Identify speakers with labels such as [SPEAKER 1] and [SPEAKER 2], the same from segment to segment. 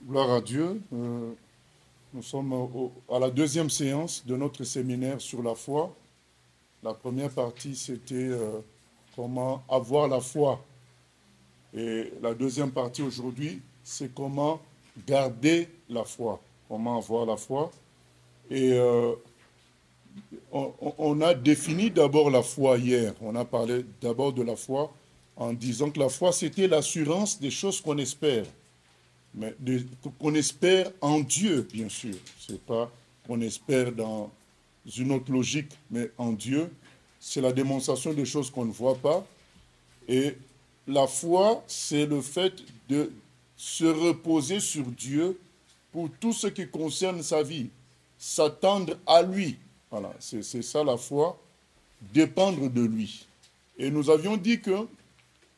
[SPEAKER 1] Gloire à Dieu. Nous sommes à la deuxième séance de notre séminaire sur la foi. La première partie, c'était comment avoir la foi. Et la deuxième partie aujourd'hui, c'est comment garder la foi. Comment avoir la foi. Et on a défini d'abord la foi hier. On a parlé d'abord de la foi en disant que la foi, c'était l'assurance des choses qu'on espère. Mais qu'on espère en Dieu, bien sûr. Ce n'est pas qu'on espère dans une autre logique, mais en Dieu. C'est la démonstration des choses qu'on ne voit pas. Et la foi, c'est le fait de se reposer sur Dieu pour tout ce qui concerne sa vie. S'attendre à lui. Voilà, c'est ça la foi. Dépendre de lui. Et nous avions dit que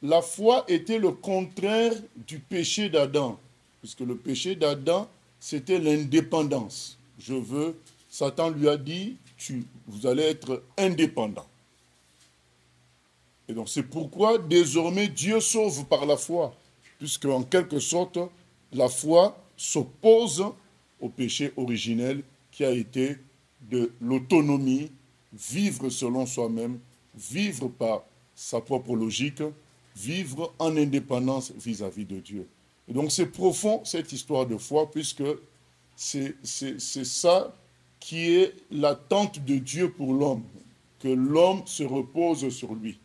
[SPEAKER 1] la foi était le contraire du péché d'Adam, puisque le péché d'Adam, c'était l'indépendance. Satan lui a dit, vous allez être indépendant. Et donc c'est pourquoi désormais Dieu sauve par la foi, puisque en quelque sorte, la foi s'oppose au péché originel qui a été de l'autonomie, vivre selon soi-même, vivre par sa propre logique, vivre en indépendance vis-à-vis de Dieu. Et donc c'est profond cette histoire de foi, puisque c'est ça qui est l'attente de Dieu pour l'homme, que l'homme se repose sur lui.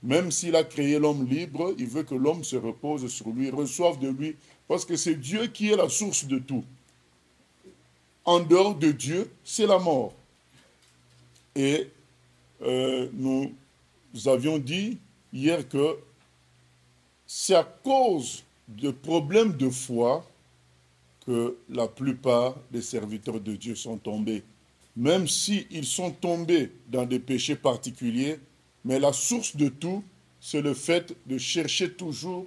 [SPEAKER 1] Même s'il a créé l'homme libre, il veut que l'homme se repose sur lui, reçoive de lui, parce que c'est Dieu qui est la source de tout. En dehors de Dieu, c'est la mort. Et nous avions dit hier que c'est à cause de problèmes de foi que la plupart des serviteurs de Dieu sont tombés. Même s'ils sont tombés dans des péchés particuliers, mais la source de tout, c'est le fait de chercher toujours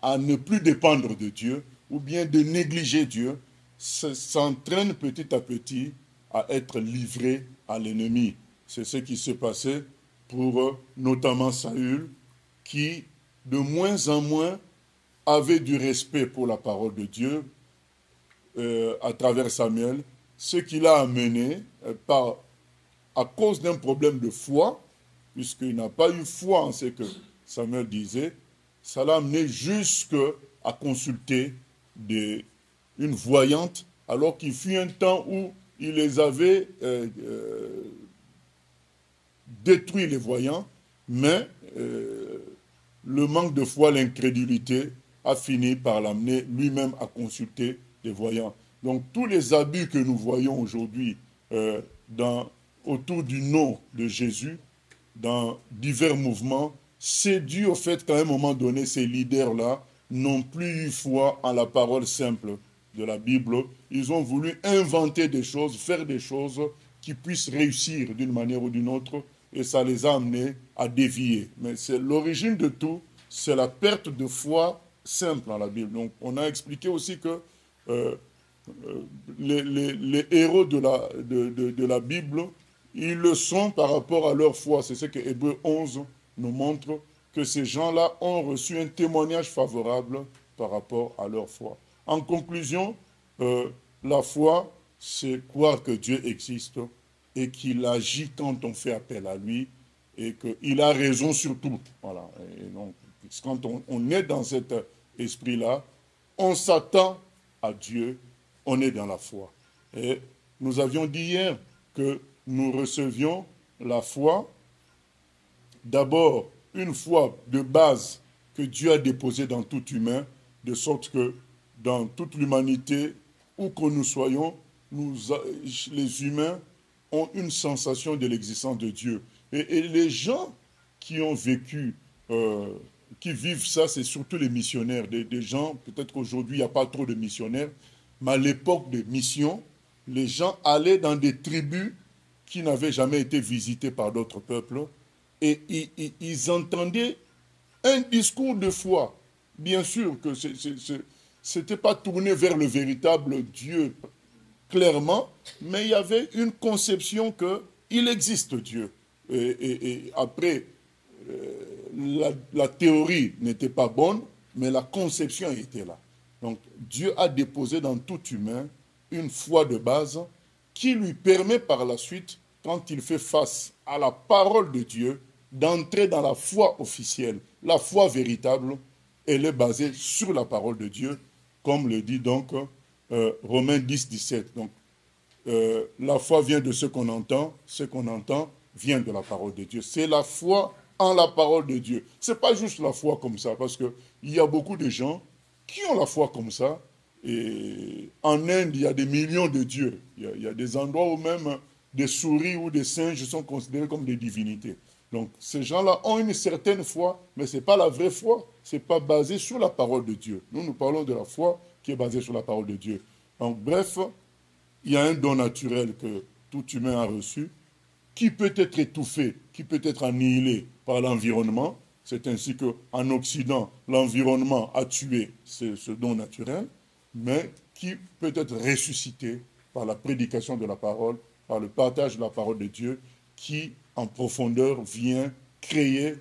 [SPEAKER 1] à ne plus dépendre de Dieu ou bien de négliger Dieu. Ça s'entraîne petit à petit à être livré à l'ennemi. C'est ce qui s'est passé pour notamment Saül, qui de moins en moins avait du respect pour la parole de Dieu à travers Samuel, ce qui l'a amené à cause d'un problème de foi, puisqu'il n'a pas eu foi en ce que Samuel disait, ça l'a amené jusqu'à consulter une voyante, alors qu'il fut un temps où il les avait détruit les voyants, mais le manque de foi, l'incrédulité, a fini par l'amener lui-même à consulter les voyants. Donc tous les abus que nous voyons aujourd'hui autour du nom de Jésus, dans divers mouvements, c'est dû au fait qu'à un moment donné, ces leaders-là n'ont plus eu foi en la parole simple de la Bible. Ils ont voulu inventer des choses, faire des choses qui puissent réussir d'une manière ou d'une autre, et ça les a amenés à dévier. Mais c'est l'origine de tout, c'est la perte de foi simple en la Bible. Donc on a expliqué aussi que les héros de la Bible, ils le sont par rapport à leur foi. C'est ce que Hébreux 11 nous montre, que ces gens-là ont reçu un témoignage favorable par rapport à leur foi. En conclusion, la foi, c'est croire que Dieu existe et qu'il agit quand on fait appel à lui et qu'il a raison sur tout. Voilà. Et donc, quand on est dans cet esprit-là, on s'attend à Dieu, on est dans la foi. Et nous avions dit hier que nous recevions la foi, d'abord une foi de base que Dieu a déposée dans tout humain, de sorte que dans toute l'humanité, où que nous soyons, les humains ont une sensation de l'existence de Dieu. Et les gens qui ont vécu, qui vivent ça, c'est surtout les missionnaires. Des gens, peut-être qu'aujourd'hui, il n'y a pas trop de missionnaires, mais à l'époque de mission, les gens allaient dans des tribus qui n'avaient jamais été visitées par d'autres peuples, et ils entendaient un discours de foi. Bien sûr que ce n'était pas tourné vers le véritable Dieu clairement, mais il y avait une conception qu'il existe Dieu. Et après, la théorie n'était pas bonne, mais la conception était là. Donc, Dieu a déposé dans tout humain une foi de base qui lui permet par la suite, quand il fait face à la parole de Dieu, d'entrer dans la foi officielle. La foi véritable, elle est basée sur la parole de Dieu, comme le dit donc Romains 10, 17. Donc, la foi vient de ce qu'on entend vient de la parole de Dieu. C'est la foi en la parole de Dieu. Ce n'est pas juste la foi comme ça, parce qu'il y a beaucoup de gens qui ont la foi comme ça. Et en Inde, il y a des millions de dieux. Il y a des endroits où même des souris ou des singes sont considérés comme des divinités. Donc, ces gens-là ont une certaine foi, mais ce n'est pas la vraie foi. Ce n'est pas basé sur la parole de Dieu. Nous parlons de la foi qui est basée sur la parole de Dieu. Donc, bref, il y a un don naturel que tout humain a reçu, qui peut être étouffé, qui peut être annihilé par l'environnement. C'est ainsi qu'en Occident, l'environnement a tué ce don naturel, mais qui peut être ressuscité par la prédication de la parole, par le partage de la parole de Dieu, qui, en profondeur, vient créer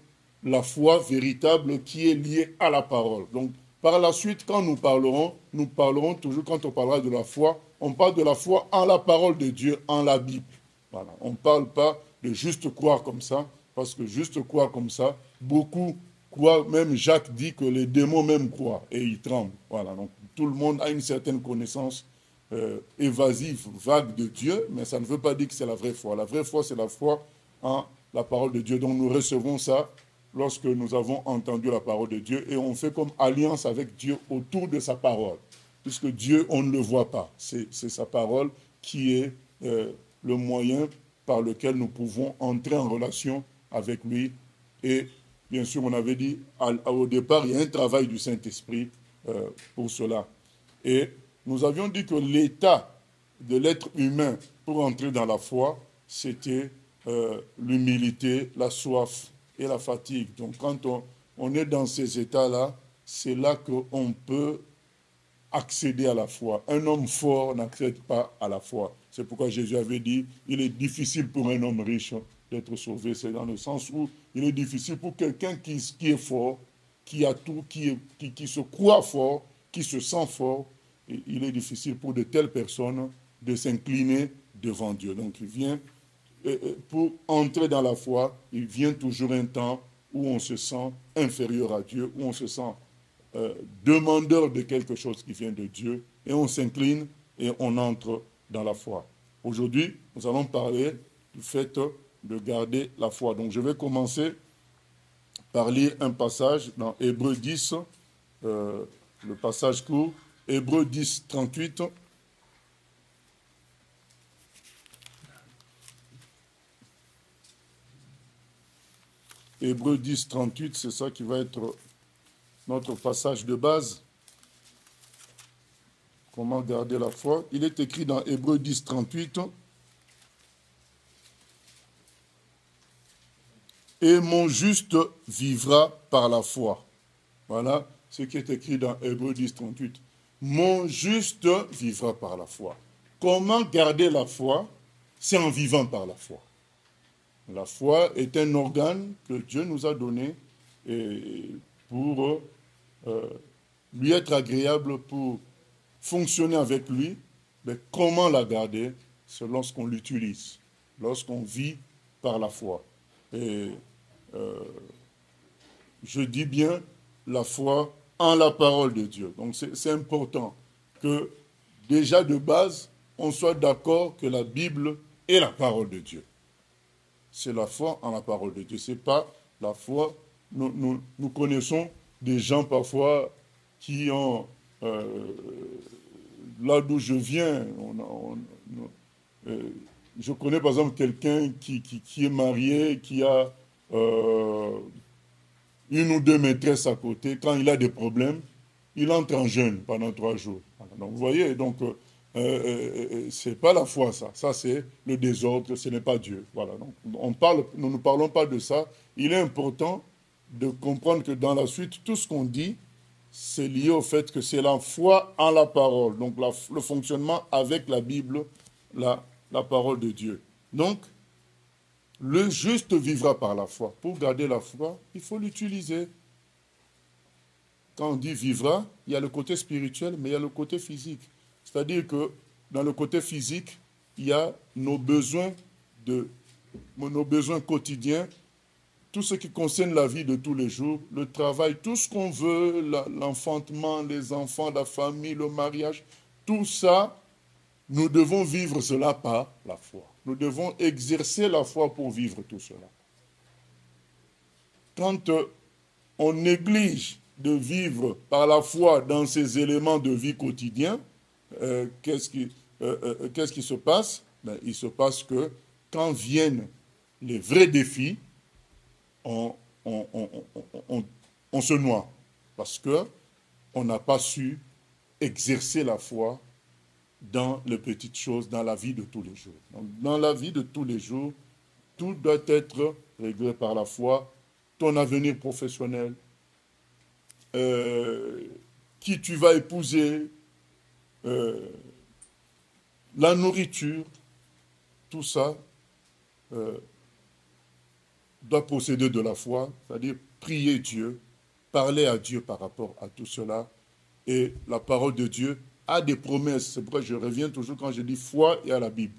[SPEAKER 1] la foi véritable qui est liée à la parole. Donc, par la suite, quand nous parlerons toujours, quand on parlera de la foi, on parle de la foi en la parole de Dieu, en la Bible. Voilà. On ne parle pas de juste croire comme ça, parce que juste croire comme ça, beaucoup croient, même Jacques dit que les démons même croient, et ils tremblent. Voilà. Donc, tout le monde a une certaine connaissance évasive, vague de Dieu, mais ça ne veut pas dire que c'est la vraie foi. La vraie foi, c'est la foi en la parole de Dieu. Donc nous recevons ça lorsque nous avons entendu la parole de Dieu et on fait comme alliance avec Dieu autour de sa parole. Puisque Dieu, on ne le voit pas. C'est sa parole qui est le moyen par lequel nous pouvons entrer en relation avec lui. Et bien sûr, on avait dit au départ, il y a un travail du Saint-Esprit pour cela. Et nous avions dit que l'état de l'être humain pour entrer dans la foi, c'était l'humilité, la soif et la fatigue. Donc quand on est dans ces états-là, c'est là qu'on peut accéder à la foi. Un homme fort n'accède pas à la foi. C'est pourquoi Jésus avait dit, il est difficile pour un homme riche d'être sauvé. C'est dans le sens où il est difficile pour quelqu'un qui est fort, qui a tout, qui se croit fort, qui se sent fort, et il est difficile pour de telles personnes de s'incliner devant Dieu. Donc il vient, pour entrer dans la foi, il vient toujours un temps où on se sent inférieur à Dieu, où on se sent demandeur de quelque chose qui vient de Dieu, et on s'incline et on entre dans la foi. Aujourd'hui, nous allons parler du fait de garder la foi. Donc je vais commencer par lire un passage dans Hébreux 10, le passage court, Hébreux 10, 38. Hébreux 10, 38, c'est ça qui va être notre passage de base. Comment garder la foi? Il est écrit dans Hébreux 10, 38. Et mon juste vivra par la foi. Voilà ce qui est écrit dans Hébreux 10, 38. Mon juste vivra par la foi. Comment garder la foi? C'est en vivant par la foi. La foi est un organe que Dieu nous a donné pour lui être agréable, pour fonctionner avec lui. Mais comment la garder? C'est lorsqu'on l'utilise, lorsqu'on vit par la foi. Et je dis bien la foi en la parole de Dieu. Donc c'est important que déjà de base, on soit d'accord que la Bible est la parole de Dieu. C'est la foi en la parole de Dieu. Ce n'est pas la foi. Nous connaissons des gens parfois qui ont, là d'où je viens, je connais par exemple quelqu'un qui est marié, qui a une ou deux maîtresses à côté. Quand il a des problèmes, il entre en jeûne pendant 3 jours. Donc vous voyez, donc c'est pas la foi ça. Ça c'est le désordre, ce n'est pas Dieu. Voilà. Donc nous ne parlons pas de ça. Il est important de comprendre que dans la suite, tout ce qu'on dit, c'est lié au fait que c'est la foi en la parole. Donc le fonctionnement avec la Bible, la parole de Dieu. Donc, le juste vivra par la foi. Pour garder la foi, il faut l'utiliser. quand on dit vivra, il y a le côté spirituel, mais il y a le côté physique. C'est-à-dire que dans le côté physique, il y a nos besoins quotidiens, tout ce qui concerne la vie de tous les jours, le travail, tout ce qu'on veut, l'enfantement, les enfants, la famille, le mariage, tout ça, nous devons vivre cela par la foi. Nous devons exercer la foi pour vivre tout cela. Quand on néglige de vivre par la foi dans ces éléments de vie quotidien, qu'est-ce qui se passe? Ben, il se passe que quand viennent les vrais défis, on se noie parce qu'on n'a pas su exercer la foi dans les petites choses, dans la vie de tous les jours. Donc, dans la vie de tous les jours, tout doit être réglé par la foi. Ton avenir professionnel, qui tu vas épouser, la nourriture, tout ça doit posséder de la foi, c'est-à-dire prier Dieu, parler à Dieu par rapport à tout cela. Et la parole de Dieu a des promesses. C'est pourquoi je reviens toujours quand je dis foi et à la Bible.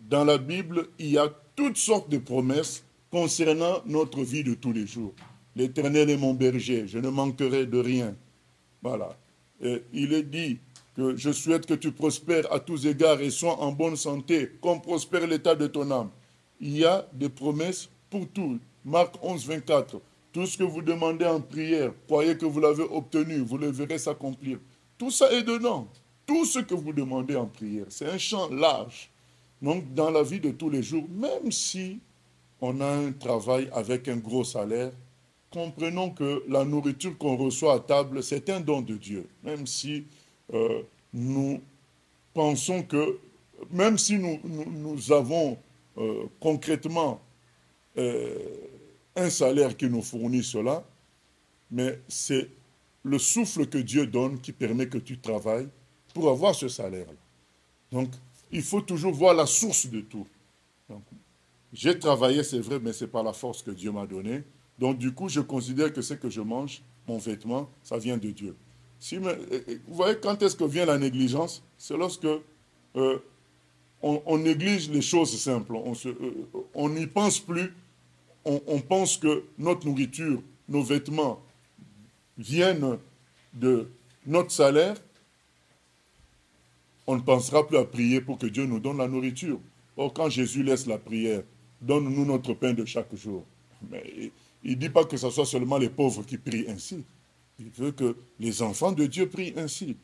[SPEAKER 1] Dans la Bible, il y a toutes sortes de promesses concernant notre vie de tous les jours. L'Éternel est mon berger, je ne manquerai de rien. Voilà. Et il est dit que je souhaite que tu prospères à tous égards et sois en bonne santé, comme prospère l'état de ton âme. Il y a des promesses pour tout. Marc 11, 24. Tout ce que vous demandez en prière, croyez que vous l'avez obtenu, vous le verrez s'accomplir. Tout ça est dedans. Tout ce que vous demandez en prière. C'est un champ large. Donc, dans la vie de tous les jours, même si on a un travail avec un gros salaire, comprenons que la nourriture qu'on reçoit à table, c'est un don de Dieu. Même si nous pensons que, même si nous avons concrètement un salaire qui nous fournit cela, mais c'est le souffle que Dieu donne qui permet que tu travailles pour avoir ce salaire-là. Donc, il faut toujours voir la source de tout. Donc, j'ai travaillé, c'est vrai, mais c'est par la force que Dieu m'a donnée. Donc, du coup, je considère que ce que je mange, mon vêtement, ça vient de Dieu. Vous voyez, quand est-ce que vient la négligence? C'est lorsque on néglige les choses simples. On n'y pense plus. On pense que notre nourriture, nos vêtements viennent de notre salaire. On ne pensera plus à prier pour que Dieu nous donne la nourriture. Or, quand Jésus laisse la prière, donne-nous notre pain de chaque jour. Mais il ne dit pas que ce soit seulement les pauvres qui prient ainsi. Il veut que les enfants de Dieu prient ainsi.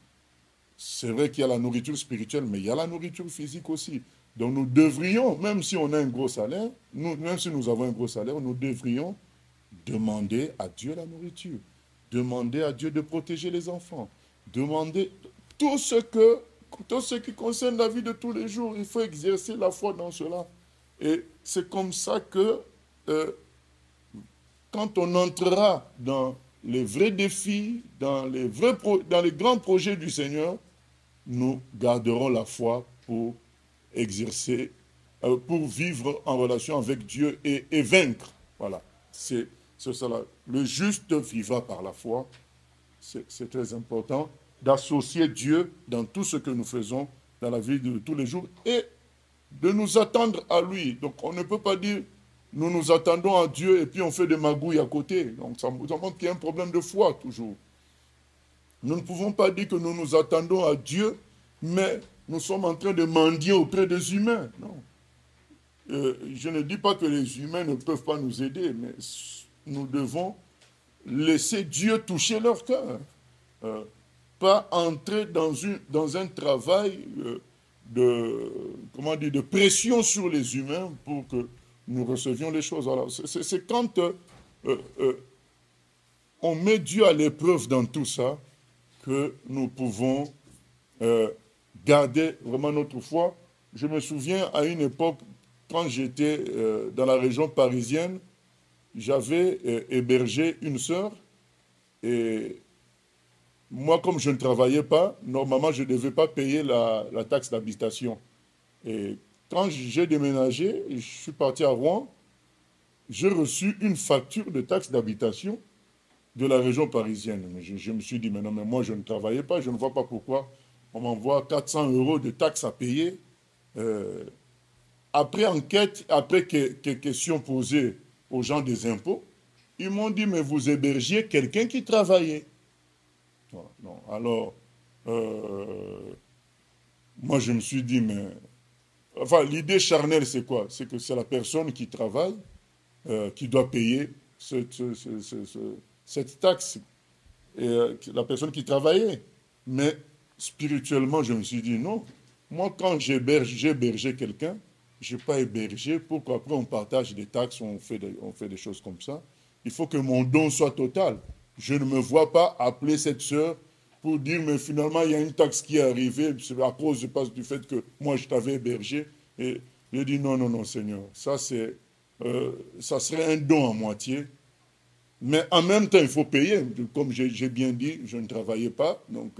[SPEAKER 1] C'est vrai qu'il y a la nourriture spirituelle, mais il y a la nourriture physique aussi. Donc nous devrions, même si on a un gros salaire, même si nous avons un gros salaire, nous devrions demander à Dieu la nourriture. Demander à Dieu de protéger les enfants. Demander tout ce qui concerne la vie de tous les jours. Il faut exercer la foi dans cela. Et c'est comme ça que quand on entrera dans les vrais défis, dans les grands projets du Seigneur, nous garderons la foi pour exercer, pour vivre en relation avec Dieu et vaincre. Voilà, c'est cela. Le juste vivra par la foi. C'est très important d'associer Dieu dans tout ce que nous faisons dans la vie de tous les jours et de nous attendre à lui. Donc on ne peut pas dire nous nous attendons à Dieu et puis on fait des magouilles à côté. Donc ça montre qu'il y a un problème de foi toujours. Nous ne pouvons pas dire que nous nous attendons à Dieu, mais nous sommes en train de mendier auprès des humains. Non. Je ne dis pas que les humains ne peuvent pas nous aider, mais nous devons laisser Dieu toucher leur cœur. Pas entrer dans un travail de pression sur les humains pour que nous recevions les choses. Alors, c'est quand on met Dieu à l'épreuve dans tout ça que nous pouvons garder vraiment notre foi. Je me souviens à une époque, quand j'étais dans la région parisienne, j'avais hébergé une sœur et moi, comme je ne travaillais pas, normalement, je ne devais pas payer la taxe d'habitation. Et quand j'ai déménagé, je suis parti à Rouen, j'ai reçu une facture de taxe d'habitation de la région parisienne. Mais je me suis dit, mais non, mais moi je ne travaillais pas, je ne vois pas pourquoi on m'envoie 400 € de taxes à payer. Euh, Après enquête, après questions posées aux gens des impôts, ils m'ont dit, mais vous hébergiez quelqu'un qui travaillait. Voilà, non. Alors, euh, moi je me suis dit, mais... Enfin, l'idée charnelle, c'est quoi? C'est que c'est la personne qui travaille qui doit payer cette taxe. Et la personne qui travaillait. Mais spirituellement, je me suis dit non. Moi, quand j'ai hébergé quelqu'un, je n'ai pas hébergé pour qu'après on partage des taxes, on fait des choses comme ça. Il faut que mon don soit total. Je ne me vois pas appeler cette sœur pour dire, mais finalement, il y a une taxe qui est arrivée, c'est à cause du fait que moi, je t'avais hébergé. Et j'ai dit, non, non, non, Seigneur, ça serait un don à moitié. Mais en même temps, il faut payer. Comme j'ai bien dit, je ne travaillais pas, donc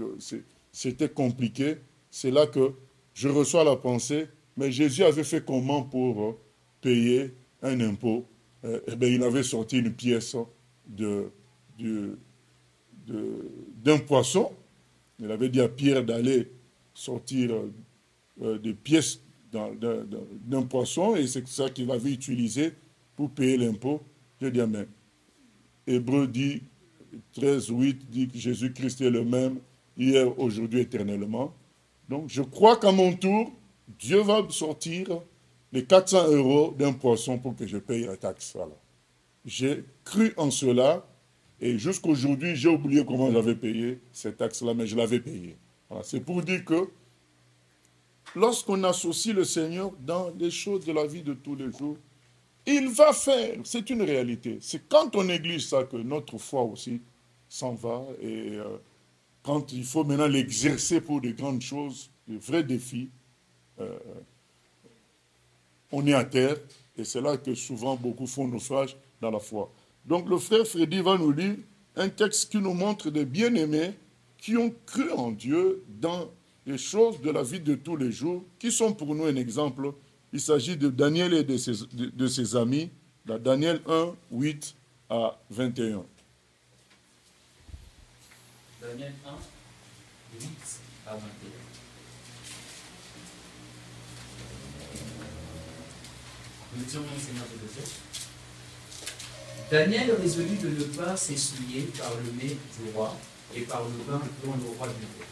[SPEAKER 1] c'était compliqué. C'est là que je reçois la pensée, mais Jésus avait fait comment pour payer un impôt? Eh bien, il avait sorti une pièce de, de- d'un poisson. Il avait dit à Pierre d'aller sortir des pièces d'un poisson, et c'est ça qu'il avait utilisé pour payer l'impôt. Je dis, mais Hébreu dit 13, 8 dit que Jésus-Christ est le même hier, aujourd'hui, éternellement. Donc, je crois qu'à mon tour, Dieu va sortir les 400 € d'un poisson pour que je paye la taxe. Voilà. J'ai cru en cela et jusqu'aujourd'hui, j'ai oublié comment j'avais payé cette taxe-là, mais je l'avais payée. Voilà. C'est pour dire que lorsqu'on associe le Seigneur dans les choses de la vie de tous les jours, il va faire, c'est une réalité. C'est quand on néglige ça que notre foi aussi s'en va. Et quand il faut maintenant l'exercer pour de grandes choses, de vrais défis, on est à terre. Et c'est là que souvent beaucoup font naufrage dans la foi. Donc le frère Freddy va nous lire un texte qui nous montre des bien-aimés qui ont cru en Dieu dans les choses de la vie de tous les jours, qui sont pour nous un exemple. Il s'agit de Daniel et de ses amis, dans Daniel 1, 8 à 21.
[SPEAKER 2] Daniel 1, 8 à 21. Nous disons au Seigneur de Dieu. Daniel résolut de ne pas s'essuyer par le nez du roi et par le vin dont le roi buvait.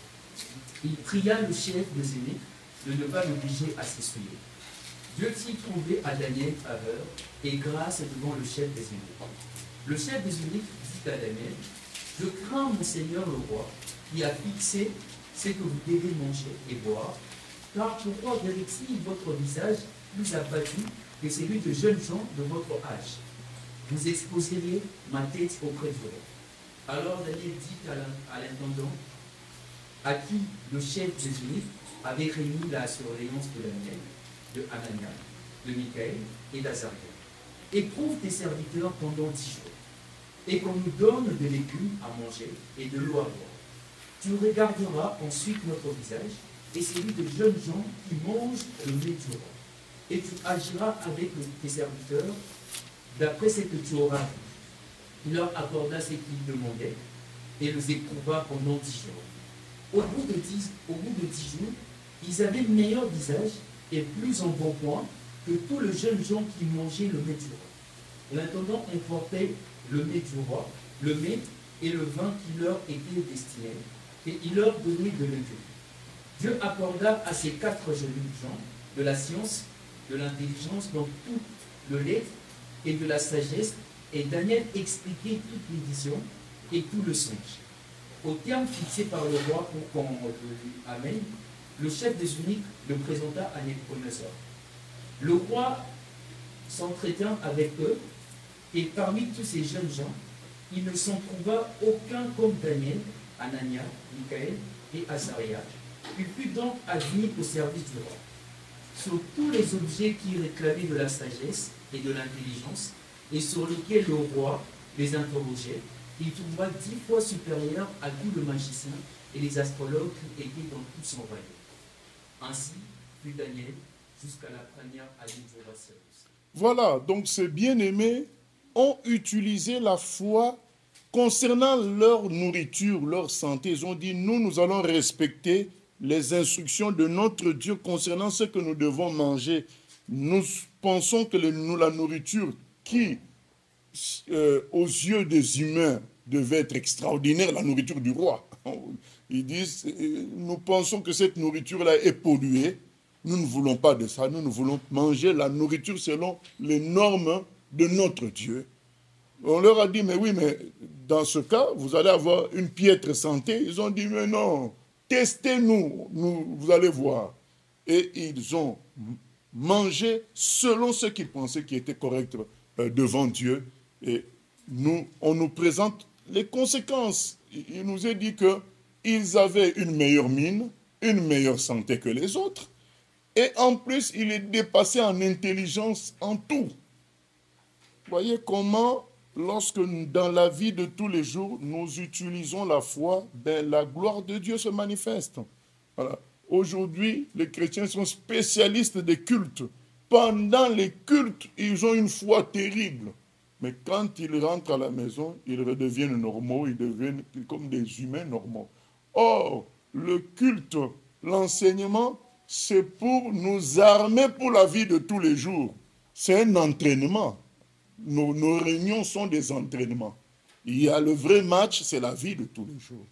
[SPEAKER 2] Il pria le chef des eunuques de ne pas l'obliger à s'essuyer. Dieu fit trouver à Daniel faveur et grâce devant le chef des eunuques. Le chef des eunuques dit à Daniel, je crains mon Seigneur le roi, qui a fixé ce que vous devez manger et boire, car pourquoi verrait-il votre visage plus abattu que celui de jeunes gens de votre âge? Vous exposeriez ma tête auprès du roi. Alors Daniel dit à l'intendant, à qui le chef des eunuques avait réuni la surveillance de Daniel, de Anania, de Michaël et d'Azaria. Éprouve tes serviteurs pendant 10 jours, et qu'on nous donne de légumes à manger et de l'eau à boire. Tu regarderas ensuite notre visage et celui de jeunes gens qui mangent le lait du roi. Et tu agiras avec tes serviteurs d'après ce que tu auras vu. Il leur accorda ce qu'ils demandaient et les éprouva pendant 10 jours. Au bout de 10 jours, ils avaient le meilleur visage et plus en bon point que tous les jeunes gens qui mangeaient le mets du roi. L'intendant emportait le mets du roi, le mets et le vin qui leur étaient destinés, et il leur donnait de légumes. Dieu accorda à ces 4 jeunes gens de la science, de l'intelligence dans tout le lettre et de la sagesse, et Daniel expliquait toutes les visions et tout le songe. Au terme fixé par le roi pour qu'on le amène, le chef des eunuques le présenta à Nebuchadnezzar. Le roi s'entretint avec eux, et parmi tous ces jeunes gens, il ne s'en trouva aucun comme Daniel, Anania, Michaël et Azaria. Il fut donc admis au service du roi. Sur tous les objets qui réclamaient de la sagesse et de l'intelligence, et sur lesquels le roi les interrogeait, il trouva 10 fois supérieur à tous les magiciens et les astrologues qui étaient dans tout son royaume. Ainsi fut Daniel jusqu'à la première année du roi Cyrus.
[SPEAKER 1] Voilà, donc ces bien-aimés ont utilisé la foi concernant leur nourriture, leur santé, ils ont dit, nous allons respecter les instructions de notre Dieu concernant ce que nous devons manger. Nous pensons que la nourriture qui, aux yeux des humains, devait être extraordinaire, la nourriture du roi. Ils disent, nous pensons que cette nourriture-là est polluée. Nous ne voulons pas de ça. Nous voulons manger la nourriture selon les normes de notre Dieu. On leur a dit, mais oui, mais dans ce cas, vous allez avoir une piètre santé. Ils ont dit, mais non, testez-nous, vous allez voir. Et ils ont mangé selon ce qu'ils pensaient qui était correct devant Dieu. Et on nous présente les conséquences. Il nous est dit qu'ils avaient une meilleure mine, une meilleure santé que les autres. Et en plus, il est dépassé en intelligence en tout. Voyez comment, lorsque dans la vie de tous les jours, nous utilisons la foi, la gloire de Dieu se manifeste. Voilà. Aujourd'hui, les chrétiens sont spécialistes des cultes. Pendant les cultes, ils ont une foi terrible. Mais quand ils rentrent à la maison, ils redeviennent normaux, ils deviennent comme des humains normaux. Or, le culte, l'enseignement, c'est pour nous armer pour la vie de tous les jours. C'est un entraînement. Nos réunions sont des entraînements. Il y a le vrai match, c'est la vie de tous les jours.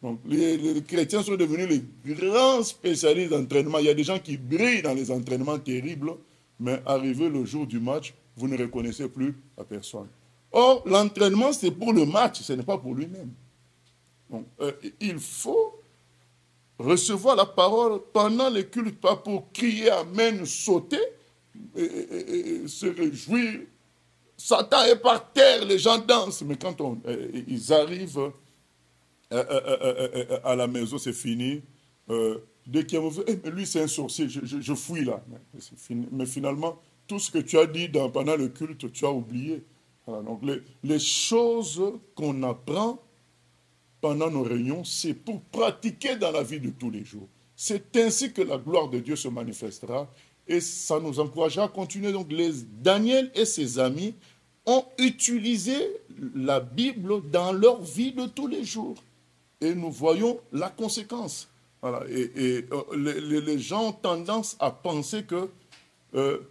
[SPEAKER 1] Donc, les chrétiens sont devenus les grands spécialistes d'entraînement. Il y a des gens qui brillent dans les entraînements terribles, mais arrivé le jour du match, vous ne reconnaissez plus la personne. Or, l'entraînement, c'est pour le match, ce n'est pas pour lui-même. Donc, il faut recevoir la parole pendant les cultes, pas pour crier amen, sauter, et se réjouir. Satan est par terre, les gens dansent. Mais quand ils arrivent à la maison, c'est fini. Dès qu'il y a mauvais, mais lui c'est un sorcier, je fouille là. Mais finalement, tout ce que tu as dit pendant le culte, tu as oublié. Voilà, donc les choses qu'on apprend pendant nos réunions, c'est pour pratiquer dans la vie de tous les jours. C'est ainsi que la gloire de Dieu se manifestera et ça nous encouragera à continuer. Donc Daniel et ses amis ont utilisé la Bible dans leur vie de tous les jours. Et nous voyons la conséquence. Voilà. Et les gens ont tendance à penser que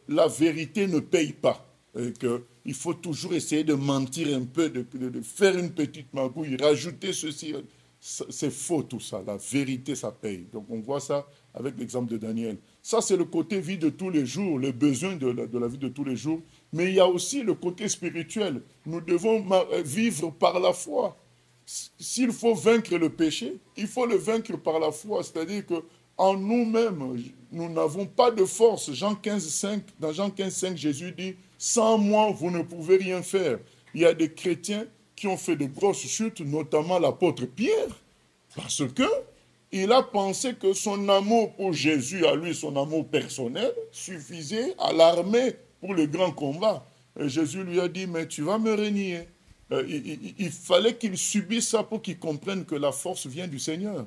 [SPEAKER 1] la vérité ne paye pas. Et qu'il faut toujours essayer de mentir un peu, de faire une petite magouille, rajouter ceci. C'est faux tout ça. La vérité, ça paye. Donc on voit ça avec l'exemple de Daniel. Ça, c'est le côté vie de tous les jours, les besoins de la vie de tous les jours. Mais il y a aussi le côté spirituel. Nous devons vivre par la foi. S'il faut vaincre le péché, il faut le vaincre par la foi. C'est-à-dire qu'en nous-mêmes, nous n'avons pas de force. Dans Jean 15, 5, Jésus dit, sans moi, vous ne pouvez rien faire. Il y a des chrétiens qui ont fait de grosses chutes, notamment l'apôtre Pierre, parce qu'il a pensé que son amour pour Jésus, à lui, son amour personnel, suffisait à l'armer pour le grand combat. Et Jésus lui a dit, mais tu vas me renier. Il fallait qu'il subisse ça pour qu'il comprenne que la force vient du Seigneur.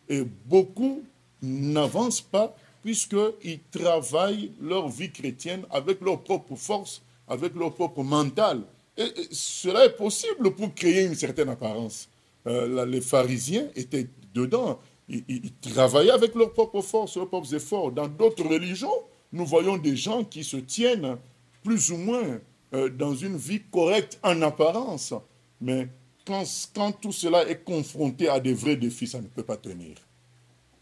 [SPEAKER 1] Et beaucoup n'avancent pas puisqu'ils travaillent leur vie chrétienne avec leur propre force, avec leur propre mental. Et cela est possible pour créer une certaine apparence. Les pharisiens étaient dedans. Ils travaillaient avec leur propre force, leurs propres efforts. Dans d'autres religions, nous voyons des gens qui se tiennent plus ou moins dans une vie correcte en apparence. Mais quand tout cela est confronté à des vrais défis, ça ne peut pas tenir.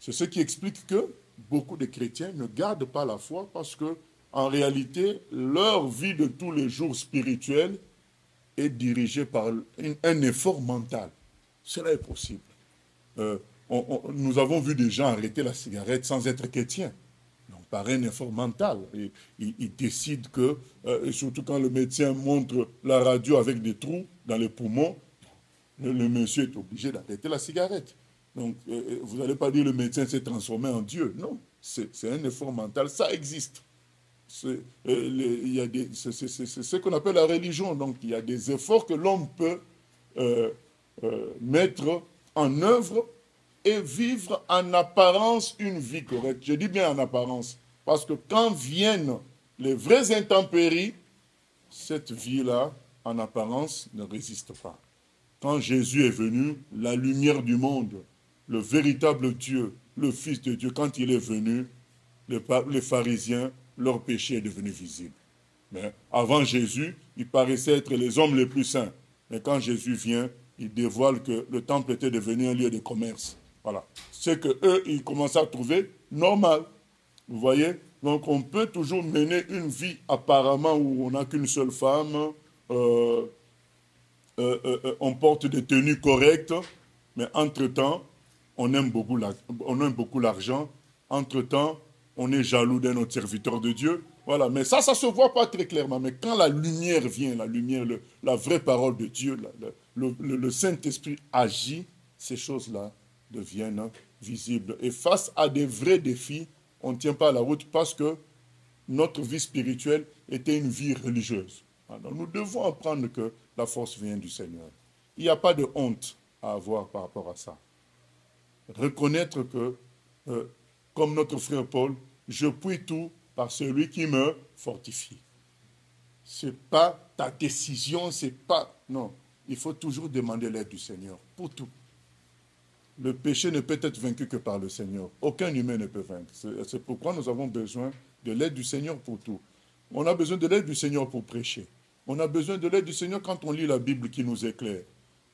[SPEAKER 1] C'est ce qui explique que beaucoup de chrétiens ne gardent pas la foi parce que, en réalité, leur vie de tous les jours spirituelle est dirigée par un effort mental. Cela est possible. Nous avons vu des gens arrêter la cigarette sans être chrétiens. Donc, par un effort mental. Ils décident que, surtout quand le médecin montre la radio avec des trous dans les poumons, le monsieur est obligé d'arrêter la cigarette. Donc, vous n'allez pas dire que le médecin s'est transformé en Dieu. Non, c'est un effort mental. Ça existe. C'est ce qu'on appelle la religion. Donc, il y a des efforts que l'homme peut mettre en œuvre et vivre en apparence une vie correcte. Je dis bien en apparence. Parce que quand viennent les vraies intempéries, cette vie-là, en apparence, ne résiste pas. quand Jésus est venu, la lumière du monde, le véritable Dieu, le Fils de Dieu, quand il est venu, les pharisiens, leur péché est devenu visible. Mais avant Jésus, ils paraissaient être les hommes les plus saints. Mais quand Jésus vient, il dévoile que le temple était devenu un lieu de commerce. Voilà. C'est que eux, ils commencent à trouver normal. Vous voyez? Donc on peut toujours mener une vie apparemment où on n'a qu'une seule femme, on porte des tenues correctes, mais entre-temps, on aime beaucoup l'argent. Entre-temps, on est jaloux d'un autre serviteur de Dieu. Voilà, mais ça ne se voit pas très clairement. Mais quand la lumière vient, la lumière, la vraie parole de Dieu, le Saint-Esprit agit, ces choses-là deviennent visibles. Et face à des vrais défis, on ne tient pas la route parce que notre vie spirituelle était une vie religieuse. Alors nous devons apprendre que la force vient du Seigneur. Il n'y a pas de honte à avoir par rapport à ça. Reconnaître que, comme notre frère Paul, je puis tout par celui qui me fortifie. Ce n'est pas ta décision, c'est pas... Non, il faut toujours demander l'aide du Seigneur pour tout. Le péché ne peut être vaincu que par le Seigneur. Aucun humain ne peut vaincre. C'est pourquoi nous avons besoin de l'aide du Seigneur pour tout. On a besoin de l'aide du Seigneur pour prêcher. On a besoin de l'aide du Seigneur quand on lit la Bible qui nous éclaire.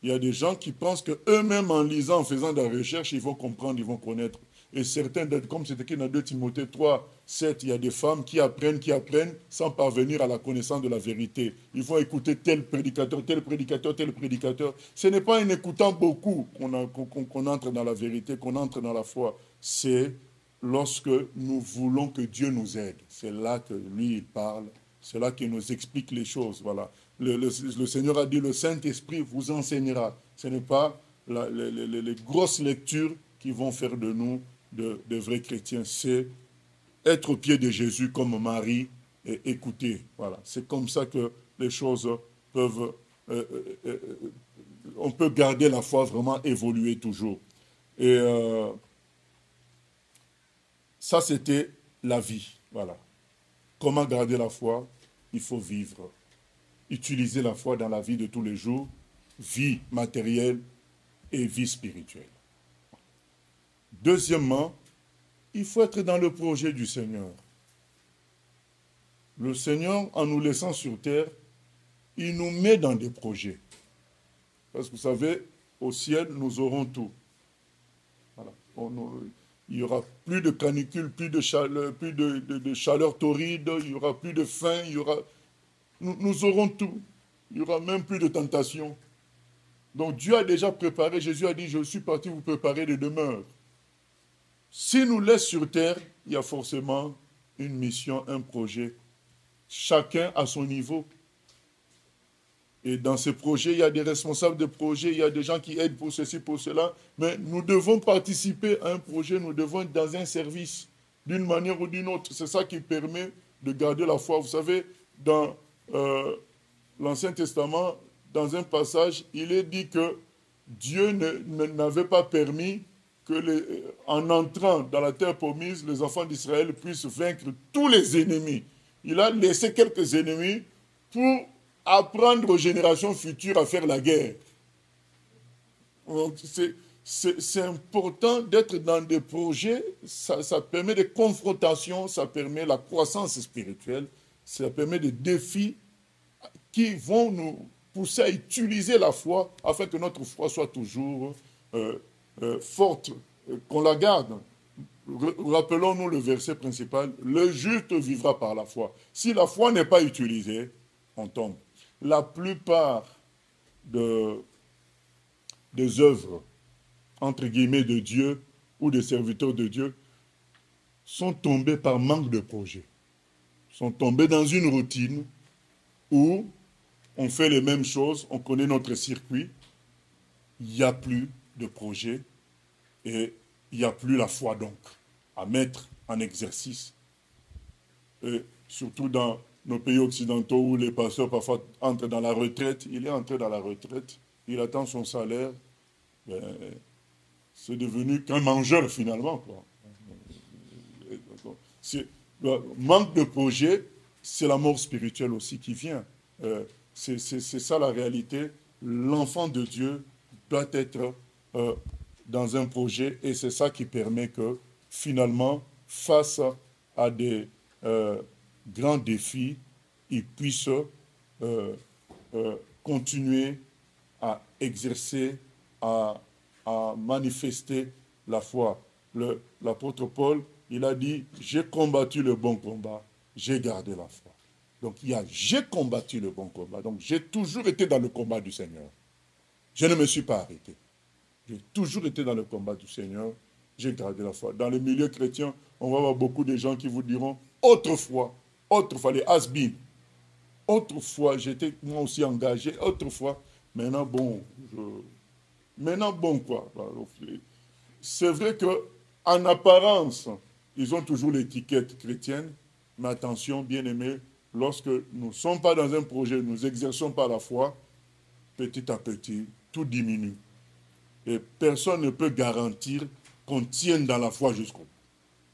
[SPEAKER 1] Il y a des gens qui pensent qu'eux-mêmes, en lisant, en faisant de la recherche, ils vont comprendre, ils vont connaître. Et certains, comme c'était écrit dans 2 Timothée 3, 7, il y a des femmes qui apprennent, sans parvenir à la connaissance de la vérité. Ils vont écouter tel prédicateur, tel prédicateur, tel prédicateur. Ce n'est pas en écoutant beaucoup qu'on entre dans la vérité, qu'on entre dans la foi. C'est lorsque nous voulons que Dieu nous aide. C'est là que lui, il parle. C'est là qu'il nous explique les choses. Voilà. Le Seigneur a dit, le Saint-Esprit vous enseignera. Ce n'est pas les grosses lectures qui vont faire de nous de vrais chrétiens. C'est être au pied de Jésus comme Marie et écouter. Voilà. C'est comme ça que les choses peuvent... on peut garder la foi, vraiment évoluer toujours. Et ça, c'était la vie. Voilà. Comment garder la foi? Il faut vivre. Utiliser la foi dans la vie de tous les jours, vie matérielle et vie spirituelle. Deuxièmement, il faut être dans le projet du Seigneur. Le Seigneur, en nous laissant sur terre, il nous met dans des projets. Parce que vous savez, au ciel, nous aurons tout. Voilà. Il n'y aura plus de canicule, plus de chaleur torride, il n'y aura plus de faim, nous aurons tout. Il n'y aura même plus de tentation. Donc Dieu a déjà préparé, Jésus a dit, je suis parti vous préparer des demeures. S'il nous laisse sur terre, il y a forcément une mission, un projet. Chacun à son niveau. Et dans ces projets, il y a des responsables de projets, il y a des gens qui aident pour ceci, pour cela. Mais nous devons participer à un projet, nous devons être dans un service, d'une manière ou d'une autre. C'est ça qui permet de garder la foi. Vous savez, dans l'Ancien Testament, dans un passage, il est dit que Dieu n'avait pas permis que, en entrant dans la terre promise, les enfants d'Israël puissent vaincre tous les ennemis. Il a laissé quelques ennemis pour apprendre aux générations futures à faire la guerre. C'est important d'être dans des projets, ça permet des confrontations, ça permet la croissance spirituelle, ça permet des défis qui vont nous pousser à utiliser la foi afin que notre foi soit toujours forte, qu'on la garde. Rappelons-nous le verset principal, le juste vivra par la foi. Si la foi n'est pas utilisée, on tombe. La plupart des œuvres, entre guillemets, de Dieu ou des serviteurs de Dieu sont tombées par manque de projet. Sont tombées dans une routine où on fait les mêmes choses, on connaît notre circuit, il n'y a plus de projet et il n'y a plus la foi donc à mettre en exercice. Et surtout dans nos pays occidentaux où les pasteurs parfois entrent dans la retraite, il est entré dans la retraite, il attend son salaire, ben, c'est devenu qu'un mangeur finalement, quoi. Le manque de projet, c'est la mort spirituelle aussi qui vient. C'est ça la réalité. l'enfant de Dieu doit être dans un projet et c'est ça qui permet que finalement, face à des grands défis, il puisse continuer à exercer, à manifester la foi. L'apôtre Paul, il a dit, j'ai combattu le bon combat, j'ai gardé la foi. Donc il y a, j'ai combattu le bon combat. Donc j'ai toujours été dans le combat du Seigneur. Je ne me suis pas arrêté. J'ai toujours été dans le combat du Seigneur. J'ai gardé la foi. Dans le milieu chrétien, on va avoir beaucoup de gens qui vous diront, autrefois, les has-been, autrefois, j'étais moi aussi engagé, autrefois, maintenant bon, maintenant bon quoi. C'est vrai qu'en apparence, ils ont toujours l'étiquette chrétienne, mais attention, bien-aimés, lorsque nous ne sommes pas dans un projet, nous n'exerçons pas la foi, petit à petit, tout diminue. Et personne ne peut garantir qu'on tienne dans la foi jusqu'au bout.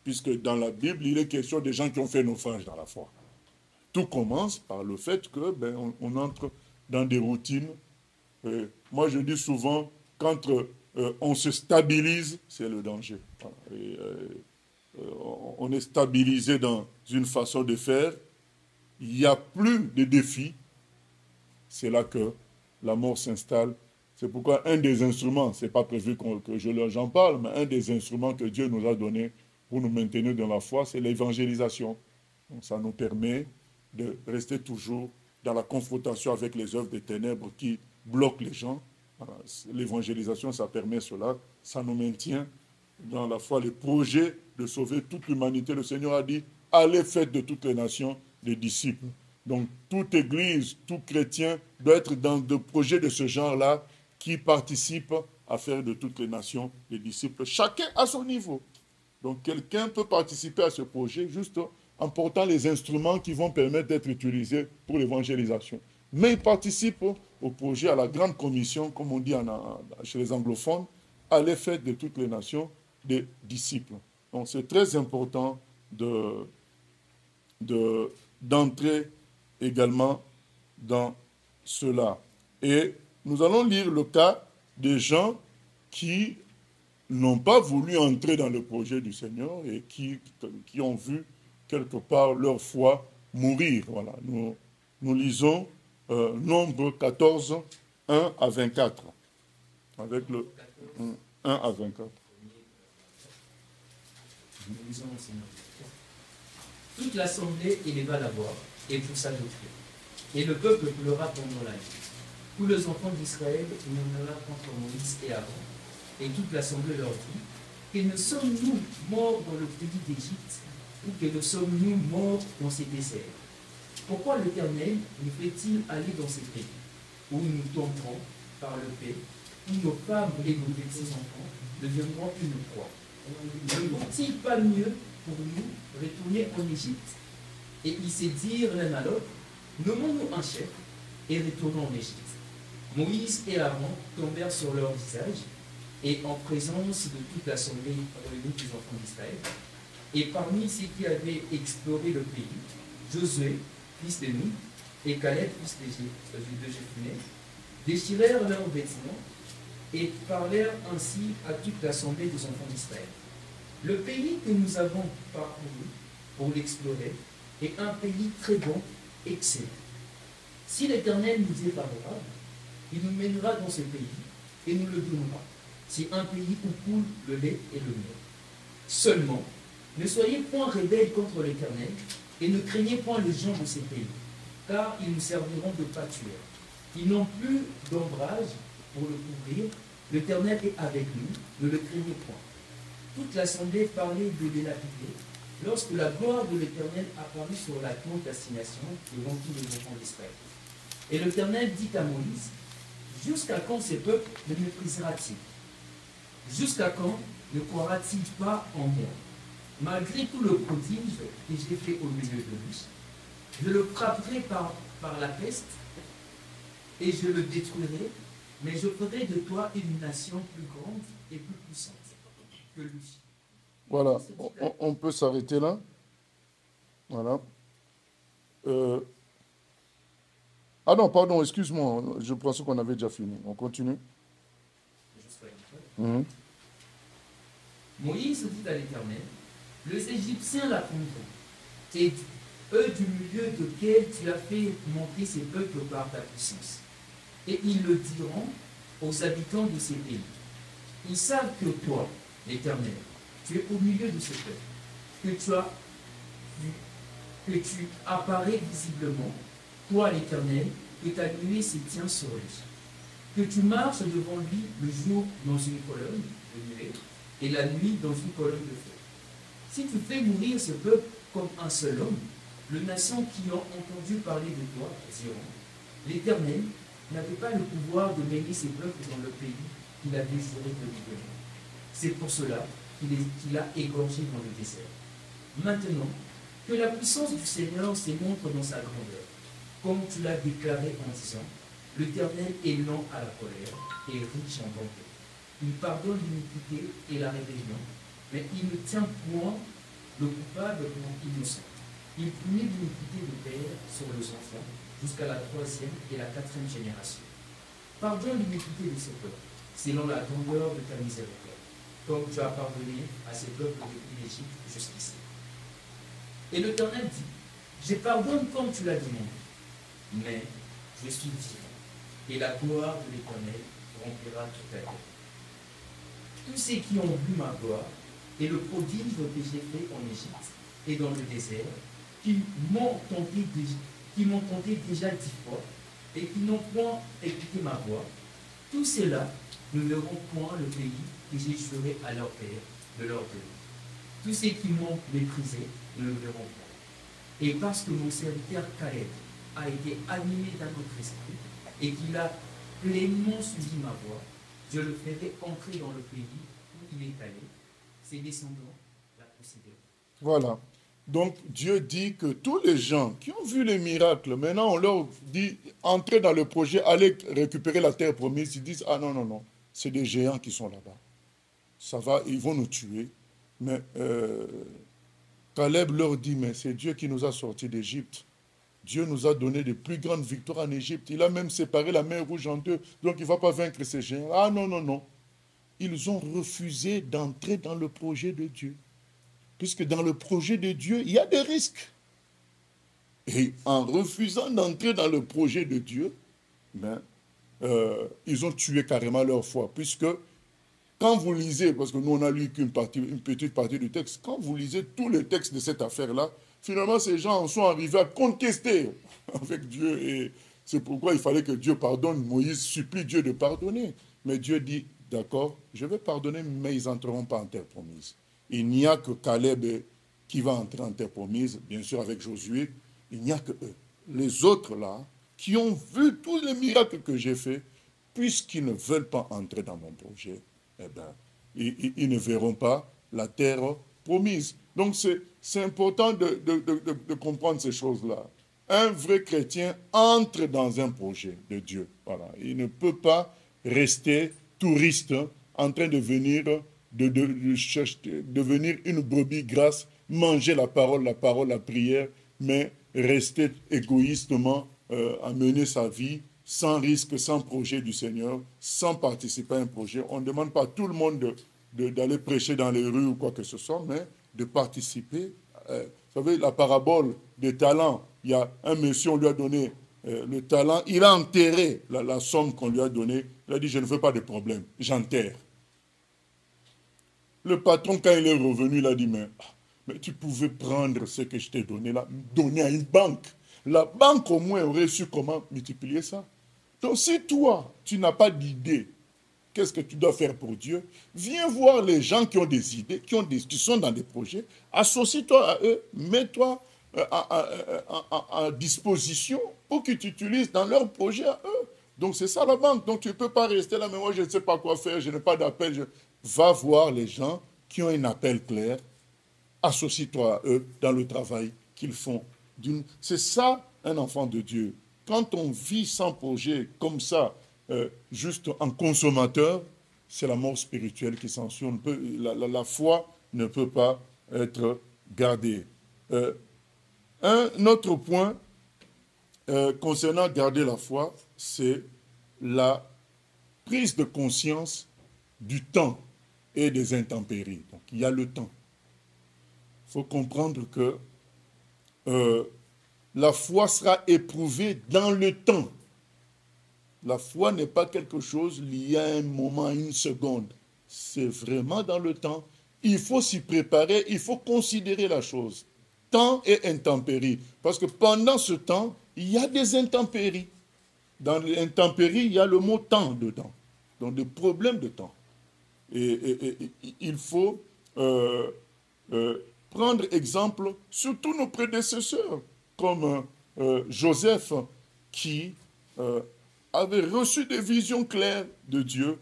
[SPEAKER 1] Puisque dans la Bible, il est question des gens qui ont fait naufrage dans la foi. Tout commence par le fait que on entre dans des routines. Moi, je dis souvent, quand on se stabilise, c'est le danger. Et, on est stabilisé dans une façon de faire, il n'y a plus de défis, c'est là que la mort s'installe. C'est pourquoi un des instruments, ce n'est pas prévu que j'en parle, mais un des instruments que Dieu nous a donnés pour nous maintenir dans la foi, c'est l'évangélisation. Donc ça nous permet de rester toujours dans la confrontation avec les œuvres des ténèbres qui bloquent les gens. L'évangélisation, ça permet cela, ça nous maintient dans la foi, le projet de sauver toute l'humanité. Le Seigneur a dit, allez faites de toutes les nations des disciples. Donc toute église, tout chrétien doit être dans des projets de ce genre-là qui participent à faire de toutes les nations des disciples, chacun à son niveau. Donc quelqu'un peut participer à ce projet juste en portant les instruments qui vont permettre d'être utilisés pour l'évangélisation. Mais il participe au projet, à la grande commission, comme on dit chez les anglophones, à l'effet de toutes les nations des disciples. Donc c'est très important d'entrer également dans cela. Et nous allons lire le cas des gens qui n'ont pas voulu entrer dans le projet du Seigneur et qui ont vu quelque part leur foi mourir. Voilà. Nous lisons Nombre 14, 1 à 24. Avec le 1 à 24.
[SPEAKER 2] Toute l'assemblée éleva la voix et poussa de cris. Et le peuple pleura pendant la nuit. Tous les enfants d'Israël murmurèrent contre Moïse et Aaron. Et toute l'assemblée leur dit, que ne sommes-nous morts dans le pays d'Égypte, ou que ne sommes-nous morts dans ces déserts? Pourquoi l'Éternel nous fait-il aller dans ces pays, où nous tomberons par le paix, où nos femmes et nos petits-enfants deviendront une proie? Ne vaut-il pas mieux pour nous retourner en Égypte? Et ils se dirent l'un à l'autre, nommons-nous un chef et retournons en Égypte. Moïse et Aaron tombèrent sur leur visage, et en présence de toute l'assemblée réunie des enfants d'Israël, et parmi ceux qui avaient exploré le pays, Josué, fils de Nun, et Caleb, fils de Jephunneh, déchirèrent leurs vêtements et parlèrent ainsi à toute l'assemblée des enfants d'Israël. Le pays que nous avons parcouru pour l'explorer est un pays très bon, excellent. Si l'Éternel nous est favorable, il nous mènera dans ce pays et nous le donnera. C'est un pays où coule le lait et le miel. Seulement, ne soyez point rebelles contre l'Éternel et ne craignez point les gens de ces pays, car ils nous serviront de pâture. Ils n'ont plus d'ombrage pour le couvrir. L'Éternel est avec nous, ne le craignez point. Toute l'assemblée parlait de les lapider lorsque la gloire de l'Éternel apparut sur la grande d'assignation devant tous les enfants d'Israël. Et l'Éternel dit à Moïse, jusqu'à quand ce peuple me méprisera-t-il? Jusqu'à quand ne croira-t-il pas en moi? Malgré tout le prodige que j'ai fait au milieu de lui, je le frapperai par la peste et je le détruirai, mais je ferai de toi une nation plus grande et plus puissante que lui.
[SPEAKER 1] Voilà, on peut s'arrêter là. Voilà. Ah non, pardon, excuse-moi. Je pensais qu'on avait déjà fini. On continue.
[SPEAKER 2] Jusqu'à
[SPEAKER 1] Mhm.
[SPEAKER 2] Moïse dit à l'Éternel, les Égyptiens la prendront, et eux du milieu duquel tu as fait monter ces peuples par ta puissance. Et ils le diront aux habitants de ces pays. Ils savent que toi, l'Éternel, tu es au milieu de ce peuple, que tu apparais visiblement, toi, l'Éternel, que ta nuée s'étient sur lui, que tu marches devant lui le jour dans une colonne de nuée et la nuit dans une colonne de feu. Si tu fais mourir ce peuple comme un seul homme, les nations qui ont entendu parler de toi diront, l'Éternel n'avait pas le pouvoir de mener ces peuples dans le pays qu'il avait juré de lui donner. C'est pour cela qu'il a égorgé dans le désert. Maintenant, que la puissance du Seigneur se montre dans sa grandeur, comme tu l'as déclaré en disant, l'Éternel est lent à la colère et riche en bonté. Il pardonne l'iniquité et la rébellion, mais il ne tient point le coupable pour innocent. Il punit l'iniquité de père sur les enfants jusqu'à la 3e et la 4e génération. Pardonne l'iniquité de ces peuples, selon la grandeur de ta miséricorde, comme tu as pardonné à ces peuples depuis l'Égypte jusqu'ici. Et l'Éternel dit, je pardonne comme tu l'as demandé, mais je suis vivant, et la gloire de l'Éternel remplira toute la terre. Tous ceux qui ont vu ma gloire et le prodige que j'ai fait en Égypte et dans le désert, qui m'ont tenté déjà 10 fois et qui n'ont point écouté ma voix, tous ceux-là ne verront point le pays que j'ai juré à leur père de leur donner. Tous ceux qui m'ont méprisé ne le verront point. Et parce que mon serviteur Caleb a été animé d'un autre esprit et qu'il a pleinement suivi ma voix, je le ferai entrer dans le pays où il est allé. Ses descendants la posséderont.
[SPEAKER 1] Voilà. Donc Dieu dit que tous les gens qui ont vu les miracles, maintenant on leur dit, entrez dans le projet, allez récupérer la terre promise. Ils disent, ah non, non, non, c'est des géants qui sont là-bas. Ça va, ils vont nous tuer. Mais Caleb leur dit, mais c'est Dieu qui nous a sortis d'Égypte. Dieu nous a donné de plus grandes victoires en Égypte. Il a même séparé la mer Rouge en deux. Donc il ne va pas vaincre ces géants. Ah non, non, non. Ils ont refusé d'entrer dans le projet de Dieu. Puisque dans le projet de Dieu, il y a des risques. Et en refusant d'entrer dans le projet de Dieu, ben, ils ont tué carrément leur foi. Puisque quand vous lisez, parce que nous on a lu qu'une petite partie du texte, quand vous lisez tous les textes de cette affaire-là, finalement ces gens en sont arrivés à contester avec Dieu. Et c'est pourquoi il fallait que Dieu pardonne. Moïse supplie Dieu de pardonner. Mais Dieu dit, d'accord, je vais pardonner, mais ils n'entreront pas en terre promise. Il n'y a que Caleb qui va entrer en terre promise, bien sûr avec Josué. Il n'y a que eux. Les autres là, qui ont vu tous les miracles que j'ai faits, puisqu'ils ne veulent pas entrer dans mon projet, eh ben, ils ne verront pas la terre promise. Donc c'est important de comprendre ces choses-là. Un vrai chrétien entre dans un projet de Dieu. Voilà. Il ne peut pas rester touriste en train de venir, devenir une brebis grasse, manger la parole, la prière, mais rester égoïstement à mener sa vie sans risque, sans projet du Seigneur, sans participer à un projet. On ne demande pas à tout le monde d'aller prêcher dans les rues ou quoi que ce soit, mais de participer. Vous savez, la parabole des talents, il y a un monsieur, on lui a donné le talent, il a enterré la somme qu'on lui a donnée. Il a dit, je ne veux pas de problème, j'enterre. Le patron, quand il est revenu, il a dit, mais tu pouvais prendre ce que je t'ai donné là, donner à une banque. La banque, au moins, aurait su comment multiplier ça. Donc, si toi, tu n'as pas d'idée, qu'est-ce que tu dois faire pour Dieu? Viens voir les gens qui ont des idées, qui sont dans des projets. Associe-toi à eux, mets-toi à disposition pour qu'ils t'utilisent dans leurs projets à eux. Donc, c'est ça la banque. Donc, tu ne peux pas rester là, mais moi, je ne sais pas quoi faire, je n'ai pas d'appel. Va voir les gens qui ont un appel clair. Associe-toi à eux dans le travail qu'ils font. C'est ça, un enfant de Dieu. Quand on vit sans projet comme ça, juste en consommateur, c'est la mort spirituelle qui s'ensuit. La foi ne peut pas être gardée. Un autre point, concernant garder la foi, c'est la prise de conscience du temps et des intempéries. Donc, il y a le temps. Il faut comprendre que la foi sera éprouvée dans le temps. La foi n'est pas quelque chose lié à un moment, à une seconde. C'est vraiment dans le temps. Il faut s'y préparer, il faut considérer la chose. Temps et intempéries. Parce que pendant ce temps, il y a des intempéries. Dans les intempéries, il y a le mot temps dedans. Donc des problèmes de temps. Et il faut prendre exemple sur tous nos prédécesseurs, comme Joseph, qui avait reçu des visions claires de Dieu,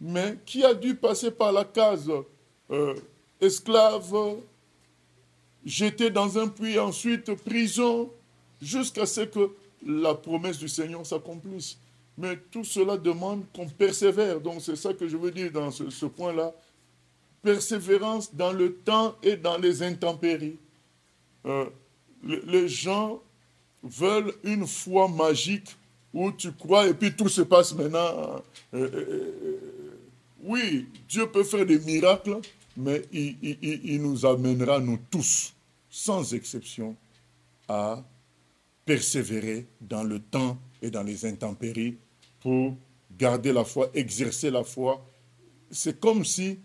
[SPEAKER 1] mais qui a dû passer par la case esclave, jeté dans un puits, ensuite prison, jusqu'à ce que la promesse du Seigneur s'accomplisse. Mais tout cela demande qu'on persévère. Donc c'est ça que je veux dire dans ce point-là. Persévérance dans le temps et dans les intempéries. Les gens veulent une foi magique où tu crois et puis tout se passe maintenant. Oui, Dieu peut faire des miracles, mais il nous amènera, nous tous, sans exception, à persévérer dans le temps et dans les intempéries pour garder la foi, exercer la foi. C'est comme si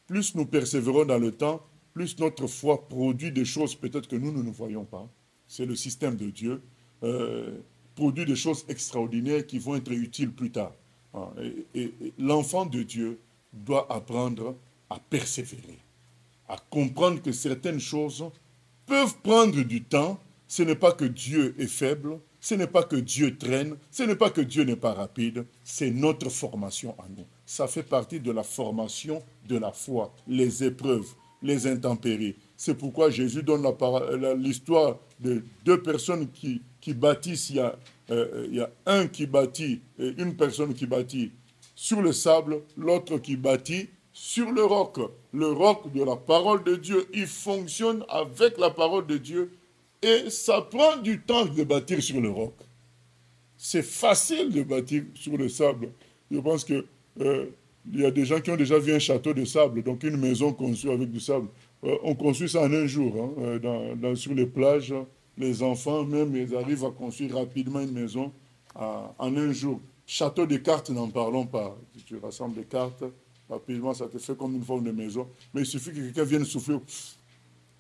[SPEAKER 1] plus nous persévérons dans le temps, plus notre foi produit des choses peut-être que nous ne voyons pas. C'est le système de Dieu. Produit des choses extraordinaires qui vont être utiles plus tard. Et l'enfant de Dieu doit apprendre à persévérer, à comprendre que certaines choses peuvent prendre du temps. Ce n'est pas que Dieu est faible, ce n'est pas que Dieu traîne, ce n'est pas que Dieu n'est pas rapide, c'est notre formation à nous. Ça fait partie de la formation de la foi, les épreuves, les intempéries. C'est pourquoi Jésus donne l'histoire de deux personnes qui bâtissent. Il y a un qui bâtit, une personne qui bâtit sur le sable, l'autre qui bâtit sur le roc. Le roc de la parole de Dieu, il fonctionne avec la parole de Dieu et ça prend du temps de bâtir sur le roc. C'est facile de bâtir sur le sable. Je pense que il y a des gens qui ont déjà vu un château de sable, donc une maison construite avec du sable. On construit ça en un jour. Sur les plages, les enfants même, ils arrivent à construire rapidement une maison en un jour. Château de cartes, n'en parlons pas. Si tu rassembles des cartes, rapidement, ça te fait comme une forme de maison. Mais il suffit que quelqu'un vienne souffler,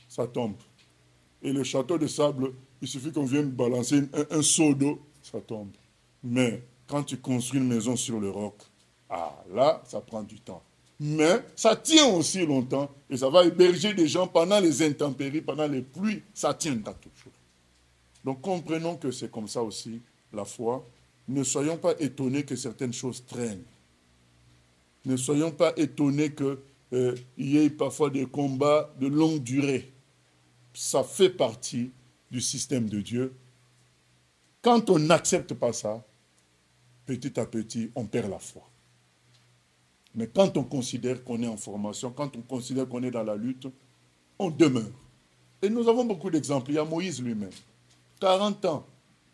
[SPEAKER 1] ça tombe. Et le château de sable, il suffit qu'on vienne balancer un seau d'eau, ça tombe. Mais quand tu construis une maison sur le roc, là, ça prend du temps. Mais ça tient aussi longtemps et ça va héberger des gens pendant les intempéries, pendant les pluies, ça tiendra toujours. Donc comprenons que c'est comme ça aussi la foi. Ne soyons pas étonnés que certaines choses traînent. Ne soyons pas étonnés qu'il y ait parfois des combats de longue durée. Ça fait partie du système de Dieu. Quand on n'accepte pas ça, petit à petit, on perd la foi. Mais quand on considère qu'on est en formation, quand on considère qu'on est dans la lutte, on demeure. Et nous avons beaucoup d'exemples. Il y a Moïse lui-même, 40 ans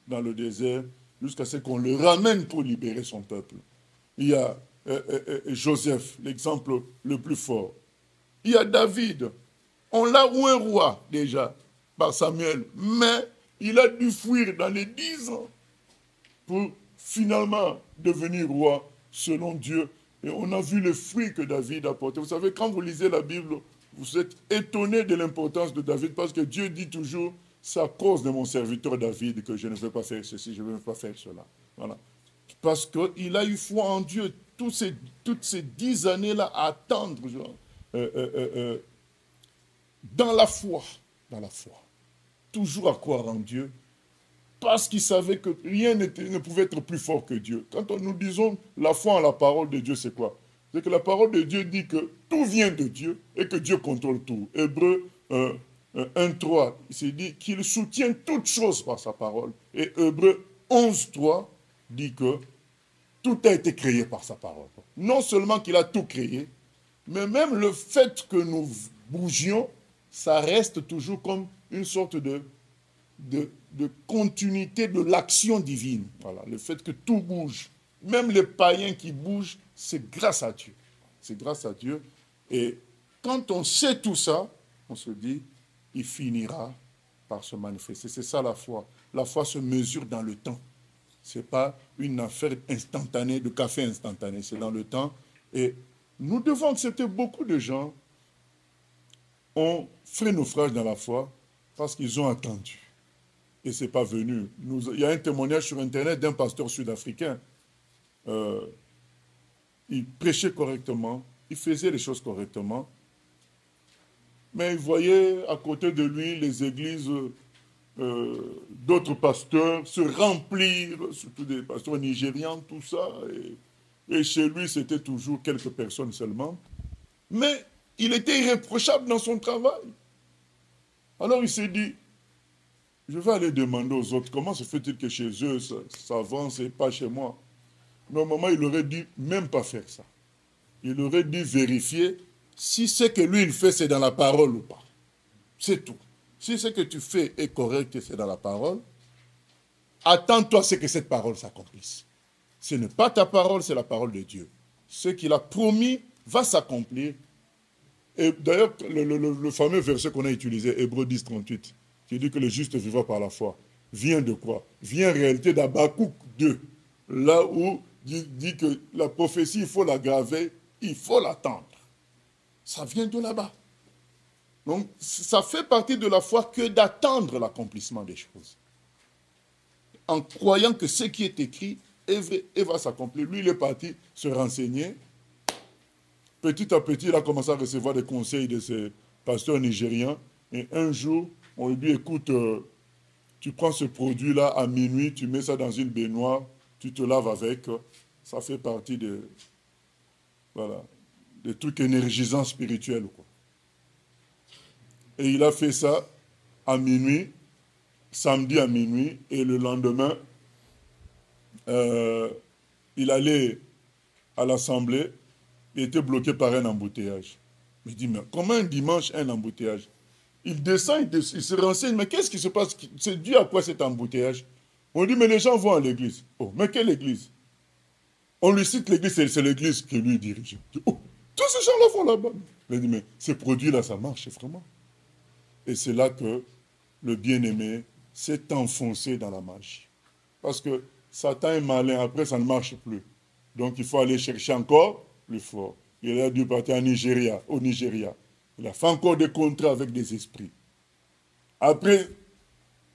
[SPEAKER 1] dans le désert, jusqu'à ce qu'on le ramène pour libérer son peuple. Il y a Joseph, l'exemple le plus fort. Il y a David. On l'a oué roi déjà par Samuel, mais il a dû fuir dans les 10 ans pour finalement devenir roi selon Dieu. Et on a vu le fruit que David a porté. Vous savez, quand vous lisez la Bible, vous êtes étonné de l'importance de David parce que Dieu dit toujours, c'est à cause de mon serviteur David que je ne veux pas faire ceci, je ne veux pas faire cela. Voilà. Parce qu'il a eu foi en Dieu toutes ces 10 années-là à attendre dans la foi, toujours à croire en Dieu, parce qu'il savait que rien ne pouvait être plus fort que Dieu. Quand nous disons la foi en la parole de Dieu, c'est quoi? C'est que la parole de Dieu dit que tout vient de Dieu et que Dieu contrôle tout. Hébreux 1.3, il s'est dit qu'il soutient toutes choses par sa parole. Et Hébreux 11.3 dit que tout a été créé par sa parole. Non seulement qu'il a tout créé, mais même le fait que nous bougions, ça reste toujours comme une sorte de de continuité de l'action divine. Voilà, le fait que tout bouge. Même les païens qui bougent, c'est grâce à Dieu. C'est grâce à Dieu. Et quand on sait tout ça, on se dit, il finira par se manifester. C'est ça la foi. La foi se mesure dans le temps. Ce n'est pas une affaire instantanée, de café instantané, c'est dans le temps. Et nous devons accepter, beaucoup de gens ont fait naufrage dans la foi parce qu'ils ont attendu. Et ce n'est pas venu. Il y a un témoignage sur Internet d'un pasteur sud-africain. Il prêchait correctement, il faisait les choses correctement, mais il voyait à côté de lui les églises d'autres pasteurs se remplir, surtout des pasteurs nigérians, tout ça. Et chez lui, c'était toujours quelques personnes seulement. Mais il était irréprochable dans son travail. Alors il s'est dit, je vais aller demander aux autres, comment se fait-il que chez eux, ça avance et pas chez moi? Normalement, il aurait dû même pas faire ça. Il aurait dû vérifier si ce que lui, il fait, c'est dans la parole ou pas. C'est tout. Si ce que tu fais est correct et c'est dans la parole, attends-toi à ce que cette parole s'accomplisse. Ce n'est pas ta parole, c'est la parole de Dieu. Ce qu'il a promis va s'accomplir. Et d'ailleurs, le fameux verset qu'on a utilisé, Hébreux 10, 38, qui dit que le juste vivra par la foi, vient de quoi? Vient en réalité d'Habakkuk 2, là où il dit que la prophétie, il faut la graver, il faut l'attendre. Ça vient de là-bas. Donc, ça fait partie de la foi que d'attendre l'accomplissement des choses. En croyant que ce qui est écrit est vrai et va s'accomplir. Lui, il est parti se renseigner. Petit à petit, il a commencé à recevoir des conseils de ses pasteurs nigériens. Et un jour, on lui dit, écoute, tu prends ce produit-là à minuit, tu mets ça dans une baignoire, tu te laves avec. Ça fait partie de, voilà, des trucs énergisants spirituels, quoi. Et il a fait ça à minuit, samedi à minuit, et le lendemain, il allait à l'assemblée, il était bloqué par un embouteillage. Il dit, mais comment un dimanche, un embouteillage? Il descend, il se renseigne, mais qu'est-ce qui se passe? C'est dû à quoi cet embouteillage? On dit, mais les gens vont à l'église. Oh, mais quelle église? On lui cite l'église, c'est l'église que lui dirige. Oh, tous ces gens-là vont là-bas. Il dit, mais ces produits-là, ça marche vraiment. Et c'est là que le bien-aimé s'est enfoncé dans la magie. Parce que Satan est malin, après ça ne marche plus. Donc il faut aller chercher encore plus fort. Il a dû partir au Nigeria. Il a fait encore des contrats avec des esprits. Après,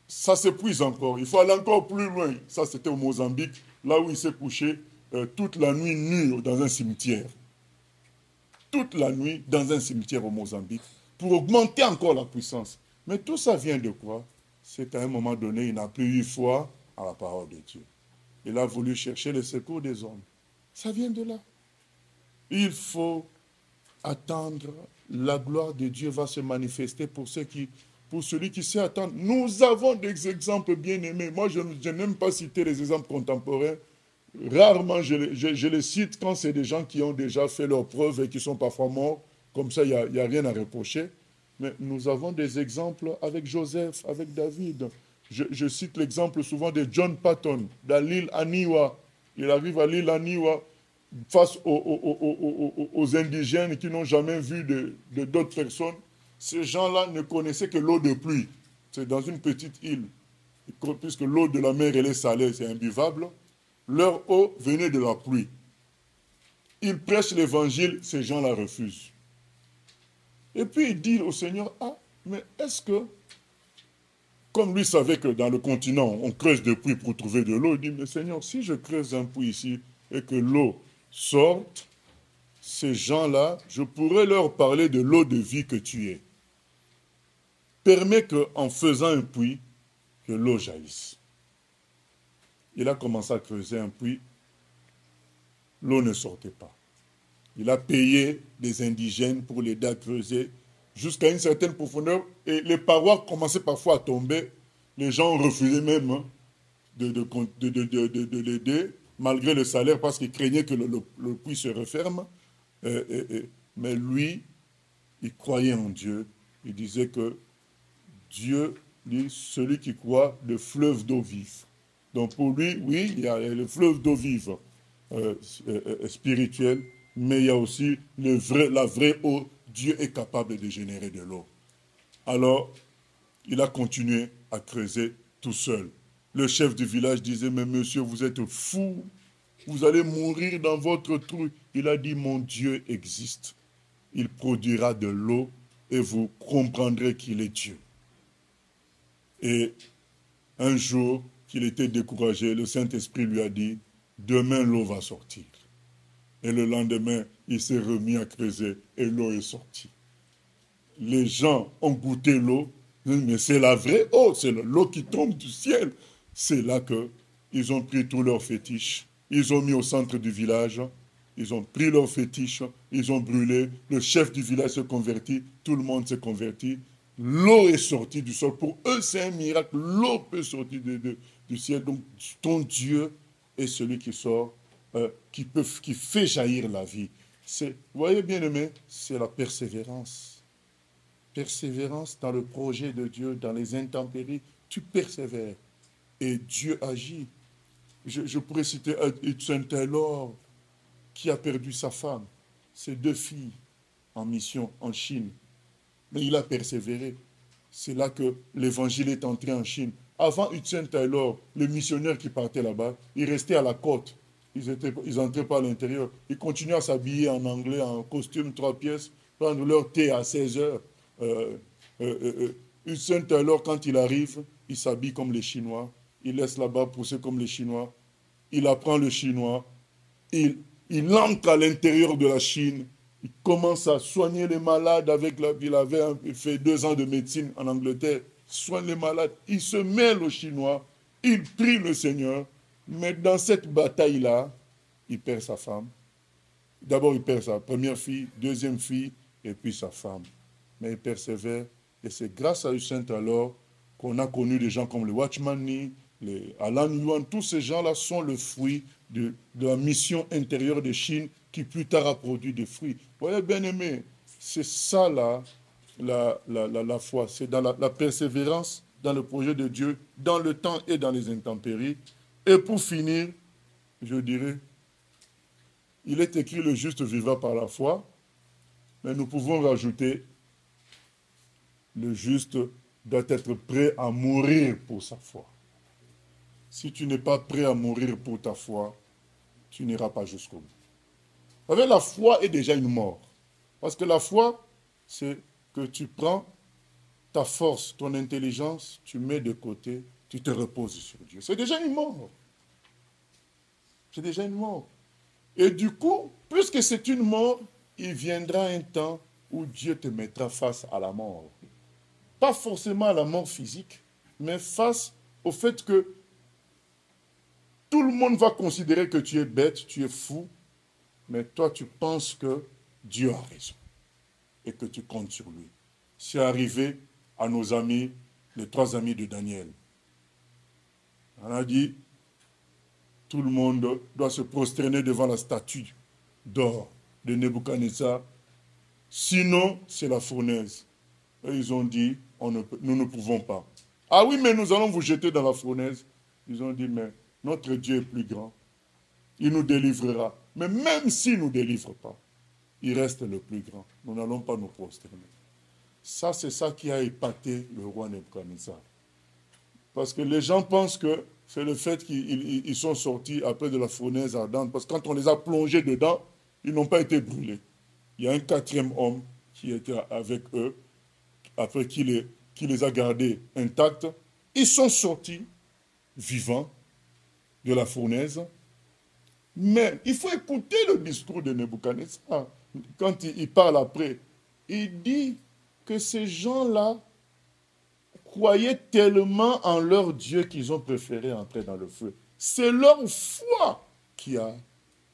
[SPEAKER 1] ça s'épuise encore. Il faut aller encore plus loin. Ça, c'était au Mozambique, là où il s'est couché toute la nuit nu dans un cimetière. Toute la nuit dans un cimetière au Mozambique, pour augmenter encore la puissance. Mais tout ça vient de quoi? C'est qu'à un moment donné, il n'a plus eu foi à la parole de Dieu. Il a voulu chercher le secours des hommes. Ça vient de là. Il faut attendre. La gloire de Dieu va se manifester pour celui qui sait attendre. Nous avons des exemples bien aimés. Moi, je n'aime pas citer les exemples contemporains. Rarement, je les cite quand c'est des gens qui ont déjà fait leurs preuves et qui sont parfois morts. Comme ça, il n'y a rien à reprocher. Mais nous avons des exemples avec Joseph, avec David. Je cite l'exemple souvent de John Patton, dans l'île Aniwa. Il arrive à l'île Aniwa face aux indigènes qui n'ont jamais vu d'autres personnes. Ces gens-là ne connaissaient que l'eau de pluie. C'est dans une petite île. Puisque l'eau de la mer, elle est salée, c'est imbuvable. Leur eau venait de la pluie. Ils prêchent l'évangile, ces gens-là refusent. Et puis il dit au Seigneur, ah, mais est-ce que, comme lui savait que dans le continent, on creuse des puits pour trouver de l'eau, il dit, mais Seigneur, si je creuse un puits ici et que l'eau sorte, ces gens-là, je pourrais leur parler de l'eau de vie que tu es. Permets qu'en faisant un puits, que l'eau jaillisse. Il a commencé à creuser un puits, l'eau ne sortait pas. Il a payé des indigènes pour l'aider à creuser jusqu'à une certaine profondeur et les parois commençaient parfois à tomber. Les gens refusaient même de l'aider malgré le salaire parce qu'ils craignaient que le puits se referme. Mais lui, il croyait en Dieu. Il disait que Dieu dit celui qui croit, le fleuve d'eau vive. Donc pour lui, oui, il y a le fleuve d'eau vive spirituelle, mais il y a aussi la vraie eau. Dieu est capable de générer de l'eau. Alors, il a continué à creuser tout seul. Le chef du village disait, mais monsieur, vous êtes fou, vous allez mourir dans votre trou. Il a dit, mon Dieu existe. Il produira de l'eau et vous comprendrez qu'il est Dieu. Et un jour qu'il était découragé, le Saint-Esprit lui a dit, demain l'eau va sortir. Et le lendemain, il s'est remis à creuser et l'eau est sortie. Les gens ont goûté l'eau, mais c'est la vraie eau, c'est l'eau qui tombe du ciel. C'est là qu'ils ont pris tous leurs fétiches, ils ont mis au centre du village, ils ont pris leurs fétiches, ils ont brûlé, le chef du village s'est converti, tout le monde s'est converti, l'eau est sortie du sol. Pour eux, c'est un miracle, l'eau peut sortir du ciel. Donc ton Dieu est celui qui sort, qui fait jaillir la vie. Vous voyez bien aimé, c'est la persévérance. Persévérance dans le projet de Dieu, dans les intempéries, tu persévères et Dieu agit. Je pourrais citer Hudson Taylor qui a perdu sa femme, ses 2 filles en mission en Chine. Mais il a persévéré. C'est là que l'évangile est entré en Chine. Avant Hudson Taylor, les missionnaires qui partaient là-bas, ils restaient à la côte. Ils n'entraient pas à l'intérieur. Ils continuaient à s'habiller en anglais, en costume 3 pièces, prendre leur thé à 16 heures. Hudson Taylor, quand il arrive, il s'habille comme les Chinois. Il laisse là-bas pousser comme les Chinois. Il apprend le chinois. Il entre à l'intérieur de la Chine. Il commence à soigner les malades avec il avait fait 2 ans de médecine en Angleterre. Il soigne les malades. Il se mêle aux Chinois. Il prie le Seigneur. Mais dans cette bataille-là, il perd sa femme. D'abord, il perd sa première fille, deuxième fille, et puis sa femme. Mais il persévère. Et c'est grâce à Hudson Taylor qu'on a connu des gens comme le Watchman Nee, les Alan Yuan. Tous ces gens-là sont le fruit de la mission intérieure de Chine qui plus tard a produit des fruits. Vous voyez, bien aimé, c'est ça là, la foi. C'est dans la persévérance, dans le projet de Dieu, dans le temps et dans les intempéries. Et pour finir, je dirais, il est écrit le juste vivra par la foi, mais nous pouvons rajouter le juste doit être prêt à mourir pour sa foi. Si tu n'es pas prêt à mourir pour ta foi, tu n'iras pas jusqu'au bout. Vous savez, la foi est déjà une mort. Parce que la foi, c'est que tu prends ta force, ton intelligence, tu mets de côté, tu te reposes sur Dieu. C'est déjà une mort. C'est déjà une mort. Et du coup, puisque c'est une mort, il viendra un temps où Dieu te mettra face à la mort. Pas forcément à la mort physique, mais face au fait que tout le monde va considérer que tu es bête, tu es fou, mais toi tu penses que Dieu a raison et que tu comptes sur lui. C'est arrivé à nos amis, les 3 amis de Daniel. On a dit, tout le monde doit se prosterner devant la statue d'or de Nebuchadnezzar, sinon c'est la fournaise. Et ils ont dit, nous ne pouvons pas. Ah oui, mais nous allons vous jeter dans la fournaise. Ils ont dit, mais notre Dieu est plus grand. Il nous délivrera. Mais même s'il ne nous délivre pas, il reste le plus grand. Nous n'allons pas nous prosterner. Ça, c'est ça qui a épaté le roi Nebuchadnezzar. Parce que les gens pensent que c'est le fait qu'ils sont sortis après de la fournaise ardente. Parce que quand on les a plongés dedans, ils n'ont pas été brûlés. Il y a un 4e homme qui était avec eux, après qui les a gardés intacts. Ils sont sortis vivants de la fournaise. Mais il faut écouter le discours de Nebuchadnezzar. Quand il parle après, il dit que ces gens-là croyaient tellement en leur Dieu qu'ils ont préféré entrer dans le feu. C'est leur foi qui a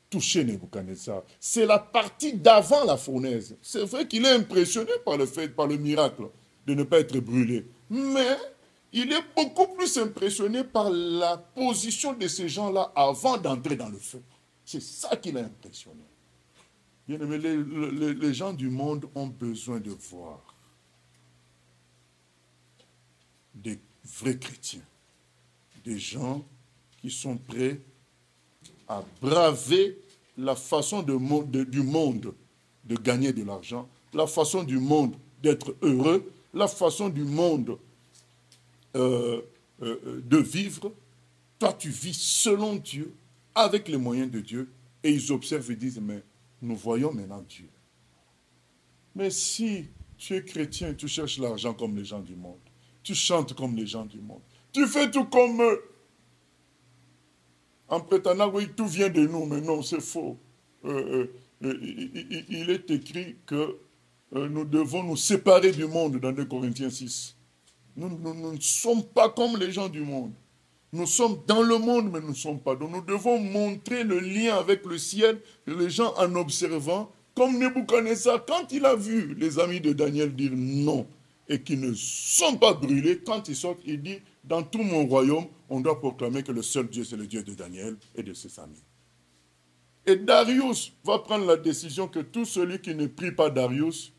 [SPEAKER 1] touché Nebuchadnezzar. C'est la partie d'avant la fournaise. C'est vrai qu'il est impressionné par le miracle de ne pas être brûlé. Mais il est beaucoup plus impressionné par la position de ces gens-là avant d'entrer dans le feu. C'est ça qui l'a impressionné. Bien aimé, les gens du monde ont besoin de voir des vrais chrétiens, des gens qui sont prêts à braver la façon du monde de gagner de l'argent, la façon du monde d'être heureux, la façon du monde de vivre. Toi, tu vis selon Dieu, avec les moyens de Dieu, et ils observent et disent, mais nous voyons maintenant Dieu. Mais si tu es chrétien, tu cherches l'argent comme les gens du monde, tu chantes comme les gens du monde, tu fais tout comme eux, en prétendant, oui, tout vient de nous, mais non, c'est faux. Il est écrit que nous devons nous séparer du monde dans 2 Corinthiens 6. Nous ne sommes pas comme les gens du monde. Nous sommes dans le monde, mais nous ne sommes pas. Donc nous devons montrer le lien avec le ciel, les gens en observant, comme Nebuchadnezzar, quand il a vu les amis de Daniel dire non, et qu'ils ne sont pas brûlés, quand ils sortent, il dit, dans tout mon royaume, on doit proclamer que le seul Dieu, c'est le Dieu de Daniel et de ses amis. Et Darius va prendre la décision que tout celui qui ne prie pas Darius,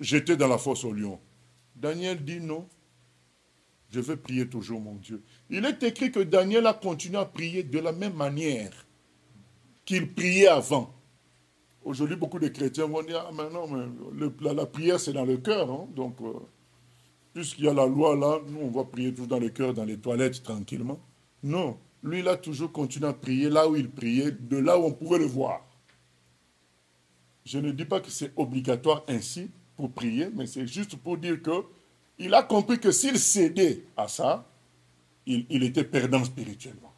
[SPEAKER 1] jeté dans la fosse au lion. Daniel dit non, je vais prier toujours mon Dieu. Il est écrit que Daniel a continué à prier de la même manière qu'il priait avant. Aujourd'hui, beaucoup de chrétiens vont dire, ah mais non, mais la prière c'est dans le cœur, hein? Donc, puisqu'il y a la loi là, nous on va prier tout dans le cœur, dans les toilettes, tranquillement. Non, lui il a toujours continué à prier là où il priait, de là où on pouvait le voir. Je ne dis pas que c'est obligatoire ainsi pour prier, mais c'est juste pour dire que il a compris que s'il cédait à ça, il était perdant spirituellement.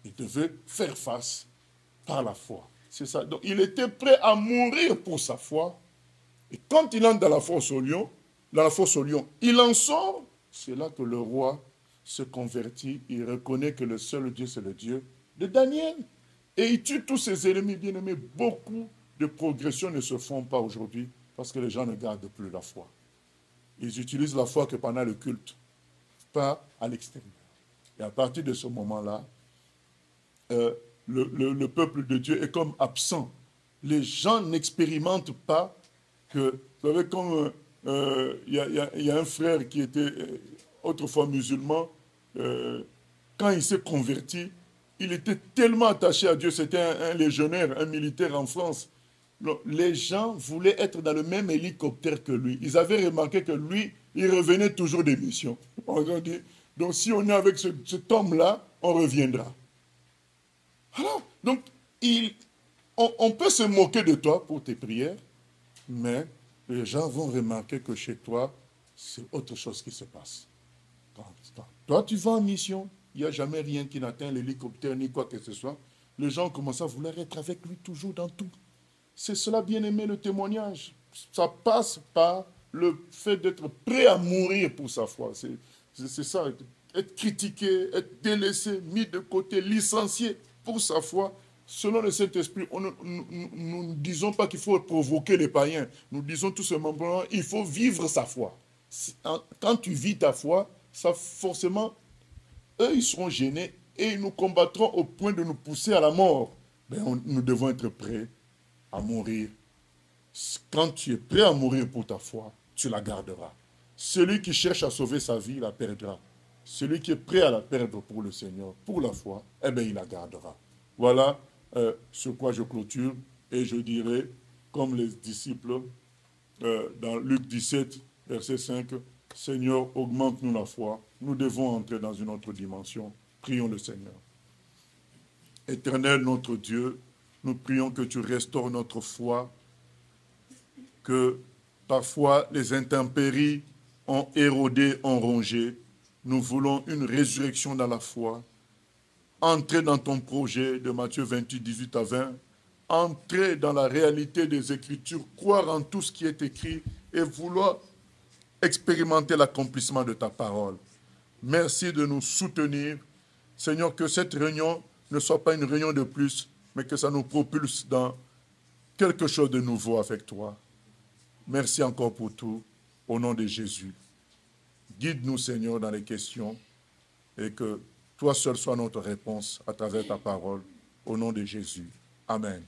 [SPEAKER 1] Il devait faire face par la foi. C'est ça. Donc il était prêt à mourir pour sa foi. Et quand il entre dans la fosse au lion, il en sort. C'est là que le roi se convertit. Il reconnaît que le seul Dieu, c'est le Dieu de Daniel. Et il tue tous ses ennemis bien-aimés. Beaucoup de progressions ne se font pas aujourd'hui parce que les gens ne gardent plus la foi. Ils utilisent la foi que pendant le culte, pas à l'extérieur. Et à partir de ce moment-là, le peuple de Dieu est comme absent. Les gens n'expérimentent pas que, vous savez, comme il y a un frère qui était autrefois musulman, quand il s'est converti, il était tellement attaché à Dieu, c'était un légionnaire, un militaire en France. Les gens voulaient être dans le même hélicoptère que lui. Ils avaient remarqué que lui, il revenait toujours des missions. Donc si on est avec cet homme-là, on reviendra. Alors, donc, on peut se moquer de toi pour tes prières, mais les gens vont remarquer que chez toi, c'est autre chose qui se passe. Quand toi, tu vas en mission, il n'y a jamais rien qui n'atteint l'hélicoptère ni quoi que ce soit. Les gens commencent à vouloir être avec lui toujours dans tout. C'est cela, bien aimé, le témoignage. Ça passe par le fait d'être prêt à mourir pour sa foi. C'est ça, être critiqué, être délaissé, mis de côté, licencié pour sa foi. Selon le Saint-Esprit, nous ne disons pas qu'il faut provoquer les païens. Nous disons tout simplement qu'il faut vivre sa foi. Quand tu vis ta foi, ça forcément, eux, ils seront gênés et ils nous combattront au point de nous pousser à la mort. Ben, nous devons être prêts à mourir. Quand tu es prêt à mourir pour ta foi, tu la garderas. Celui qui cherche à sauver sa vie, la perdra. Celui qui est prêt à la perdre pour le Seigneur, pour la foi, eh bien, il la gardera. Voilà sur quoi je clôture. Et je dirais, comme les disciples, dans Luc 17, verset 5, « Seigneur, augmente-nous la foi. Nous devons entrer dans une autre dimension. Prions le Seigneur. Éternel notre Dieu, nous prions que tu restaures notre foi, que parfois les intempéries ont érodé, ont rongé. Nous voulons une résurrection dans la foi. Entrer dans ton projet de Matthieu 28, 18 à 20. Entrer dans la réalité des Écritures, croire en tout ce qui est écrit et vouloir expérimenter l'accomplissement de ta parole. Merci de nous soutenir. Seigneur, que cette réunion ne soit pas une réunion de plus, mais que ça nous propulse dans quelque chose de nouveau avec toi. Merci encore pour tout, au nom de Jésus. Guide-nous, Seigneur, dans les questions et que toi seul sois notre réponse à travers ta parole, au nom de Jésus. Amen.